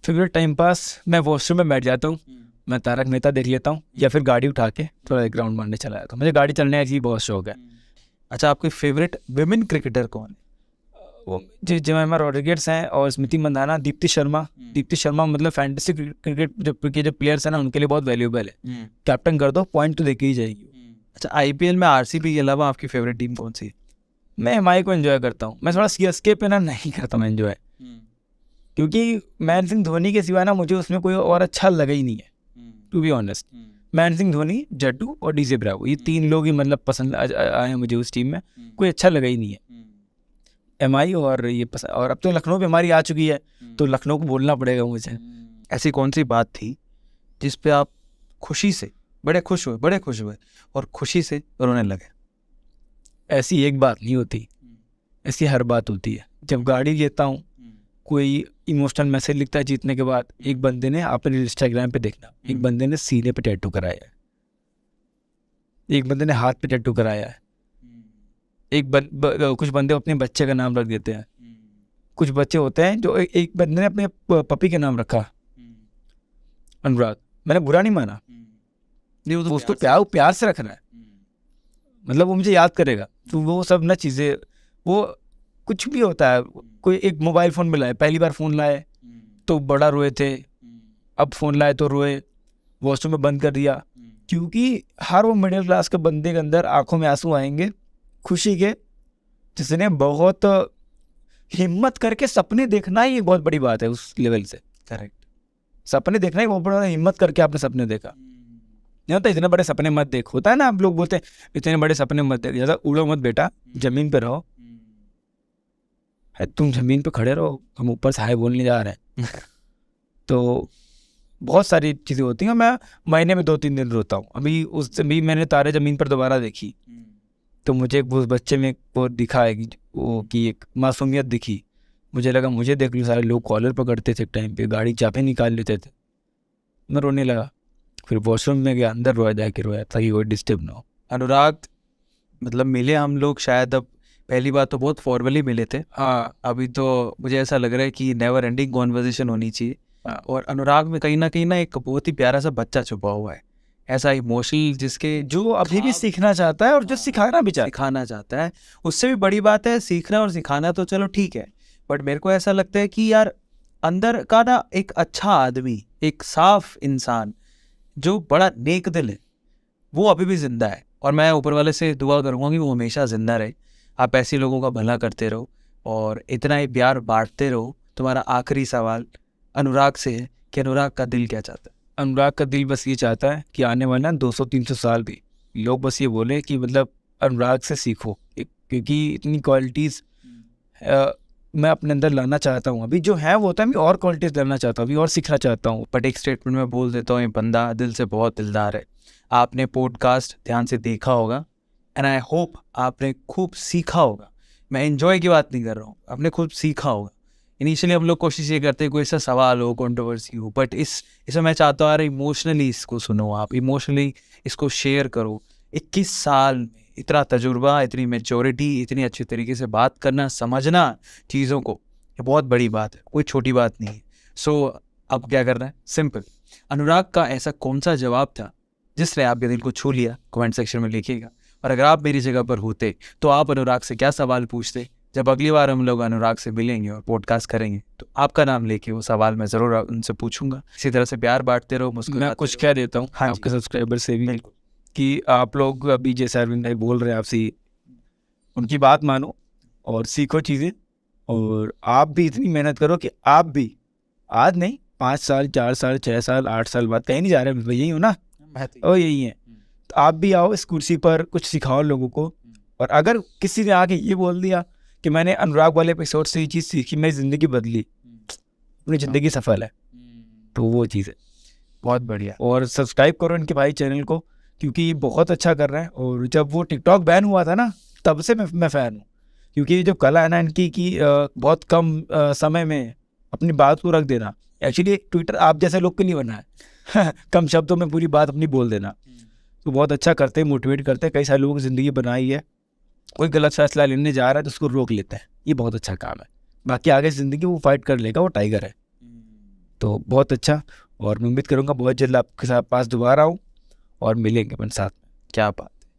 फेवरेट टाइम पास, मैं वॉशरूम में बैठ जाता हूँ, मैं तारक मेहता देख लेता हूँ, या फिर गाड़ी उठा के थोड़ा एक राउंड मारने चला जाता हूँ। मुझे गाड़ी चलने की बहुत शौक है। अच्छा, आपकी फेवरेट विमेन क्रिकेटर कौन है? वो जेमिमा रॉड्रिगेज हैं, और स्मृति मंदाना, दीप्ति शर्मा। दीप्ति शर्मा मतलब फैंटेसी क्रिकेट जो प्लेयर्स हैं ना, उनके लिए बहुत वैल्यूएबल है। कैप्टन कर दो, पॉइंट तो देके ही जाएगी। अच्छा, आईपीएल में आरसीबी के अलावा आपकी फेवरेट टीम कौन सी है? मैं एमआई को एंजॉय करता हूँ। मैं थोड़ा सीएसके पे ना नहीं करता मैं एंजॉय, क्योंकि महेंद्र सिंह धोनी के सिवा ना मुझे उसमें कोई और अच्छा लगा ही नहीं है, to be honest. Mahendra Singh Dhoni, Jaddu और डीजे ब्रावो, ये 3 लोग ही मतलब पसंद आए हैं मुझे उस टीम में, कोई अच्छा लगा ही नहीं है। एमआई और ये पसंद, और अब तो लखनऊ पे हमारी आ चुकी है, तो लखनऊ को बोलना पड़ेगा मुझे। ऐसी कौन सी बात थी जिस पे आप खुशी से बड़े खुश हुए और खुशी से रोने लगे? ऐसी एक बात नहीं होती, ऐसी हर बात होती है। जब गाड़ी लेता हूँ, कोई इमोशनल मैसेज लिखता है जीतने के बाद। एक बंदे ने, आपने इंस्टाग्राम पे देखना, एक बंदे ने सीने पे टैटू कराया है, एक बंदे ने हाथ पे टैटू कराया है, कुछ बंदे अपने बच्चे का नाम रख देते हैं। कुछ बच्चे होते हैं जो एक बंदे ने अपने पपी का नाम रखा अनुराग। मैंने बुरा नहीं माना, वो उसको प्यार से रख रहा है, मतलब वो मुझे याद करेगा। तो वो सब ना चीज़ें, वो कुछ भी होता है। कोई एक मोबाइल फ़ोन में लाए, पहली बार फ़ोन लाए तो बड़ा रोए थे, अब फ़ोन लाए तो रोए, वॉशरूम में बंद कर दिया। क्योंकि हर वो मिडिल क्लास के बंदे के अंदर आंखों में आंसू आएंगे खुशी के, जिसने बहुत हिम्मत करके सपने देखना ही एक बहुत बड़ी बात है उस लेवल से। करेक्ट, सपने देखना ही बहुत बड़ा, हिम्मत करके आपने सपने देखा। नहीं होता इतने बड़े सपने मत देख, होता है ना, आप लोग बोलते हैं इतने बड़े सपने मत देख, ज़्यादा उड़ो मत बेटा, ज़मीन पे रहो। है तुम ज़मीन पे खड़े रहो, हम ऊपर से हाय बोलने जा रहे हैं। तो बहुत सारी चीज़ें होती हैं। मैं महीने में 2-3 दिन रोता हूँ। अभी उस भी मैंने तारे ज़मीन पर दोबारा देखी, तो मुझे उस बच्चे में वो दिखा है कि एक मासूमियत दिखी। मुझे लगा मुझे देख लो, सारे लोग कॉलर पकड़ते थे टाइम पे, गाड़ी चाबी निकाल लेते थे। मैं रोने लगा, फिर वॉशरूम में गया, अंदर रोया, जाके रोया ताकि कोई डिस्टर्ब ना हो। अनुराग, मतलब मिले हम लोग शायद अब पहली बार तो बहुत फॉर्मली मिले थे। हाँ, अभी तो मुझे ऐसा लग रहा है कि नेवर एंडिंग कॉन्वर्जेशन होनी चाहिए। और अनुराग में कहीं ना एक बहुत ही प्यारा सा बच्चा छुपा हुआ है, ऐसा इमोशनल, जिसके जो अभी भी सीखना चाहता है और जो सिखाना भी सिखाना चाहता है। उससे भी बड़ी बात है, सीखना और सिखाना तो चलो ठीक है, बट मेरे को ऐसा लगता है कि यार अंदर का ना एक अच्छा आदमी, एक साफ इंसान जो बड़ा नेक दिल है, वो अभी भी जिंदा है। और मैं ऊपर वाले से दुआ करूँगा कि वो हमेशा जिंदा रहे। आप ऐसे लोगों का भला करते रहो और इतना ही प्यार बांटते रहो। तुम्हारा आखिरी सवाल अनुराग से है कि अनुराग का दिल क्या चाहता है? अनुराग का दिल बस ये चाहता है कि आने वाला 200-300 साल भी लोग बस ये बोले कि मतलब अनुराग से सीखो, क्योंकि इतनी क्वालिटीज़ मैं अपने अंदर लाना चाहता हूँ। अभी जो है वो होता है, मैं और क्वालिटीज लाना चाहता हूँ, अभी और सीखना चाहता हूँ। बट एक स्टेटमेंट में बोल देता हूँ, ये बंदा दिल से बहुत दिलदार है। आपने पॉडकास्ट ध्यान से देखा होगा एंड आई होप आपने खूब सीखा होगा। मैं एंजॉय की बात नहीं कर रहा हूँ, आपने खूब सीखा होगा। इनिशियली हम लोग कोशिश ये करते हैं कोई ऐसा सवाल हो, कंट्रोवर्सी हो, बट इसमें मैं चाहता हूँ यार इमोशनली इसको सुनो, आप इमोशनली इसको शेयर करो। 21 साल में इतना तजुर्बा, इतनी मैच्योरिटी, इतनी अच्छी तरीके से बात करना, समझना चीज़ों को, ये बहुत बड़ी बात है, कोई छोटी बात नहीं है। सो अब क्या करना है, सिंपल। अनुराग का ऐसा कौन सा जवाब था जिसने आपके दिल को छू लिया, कमेंट सेक्शन में लिखिएगा। और अगर आप मेरी जगह पर होते तो आप अनुराग से क्या सवाल पूछते। जब अगली बार हम लोग अनुराग से मिलेंगे और पॉडकास्ट करेंगे तो आपका नाम लेके वो सवाल मैं ज़रूर उनसे पूछूंगा। इसी तरह से प्यार बांटते रहो, मुस्कुराते मैं कुछ रहो। कह देता हूँ हाँ जी। आपके सब्सक्राइबर से भी, बिल्कुल। कि आप लोग अभी जैसे अरविंद भाई बोल रहे हैं आपसे, उनकी बात मानो और सीखो चीज़ें। और आप भी इतनी मेहनत करो कि आप भी आज नहीं 5 साल 4 साल 6 साल 8 साल बाद, कहीं नहीं जा रहे, यही हो ना, और यही है। तो आप भी आओ इस कुर्सी पर, कुछ सिखाओ लोगों को। और अगर किसी ने आके ये बोल दिया कि मैंने अनुराग वाले एपिसोड से ये चीज़ सीखी, मेरी ज़िंदगी बदली, अपनी ज़िंदगी सफल है, तो वो चीज़ है। बहुत बढ़िया। और सब्सक्राइब करो इनके भाई चैनल को, क्योंकि ये बहुत अच्छा कर रहे हैं। और जब वो टिकटॉक बैन हुआ था ना, तब से मैं फ़ैन हूँ, क्योंकि ये जो कला है ना इनकी कि बहुत कम समय में अपनी बात को रख देना। एक्चुअली ट्विटर आप जैसे लोग के लिए बना है कम शब्दों में पूरी बात अपनी बोल देना। तो बहुत अच्छा करते हैं, मोटिवेट करते हैं। कई सारे लोगों की ज़िंदगी बनाई है, कोई गलत फैसला लेने जा रहा है तो उसको रोक लेते हैं, ये बहुत अच्छा काम है। बाकी आगे ज़िंदगी वो फाइट कर लेगा, वो टाइगर है। तो बहुत अच्छा, और मैं उम्मीद करूँगा बहुत जल्द आपके साथ पास दोबारा आऊँ और मिलेंगे अपन साथ में। क्या बात है।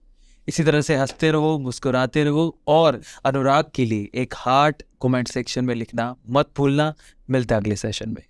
इसी तरह से हंसते रहो, मुस्कुराते रहो, और अनुराग के लिए एक हार्ट कमेंट सेक्शन में लिखना मत भूलना। मिलता है अगले सेशन में।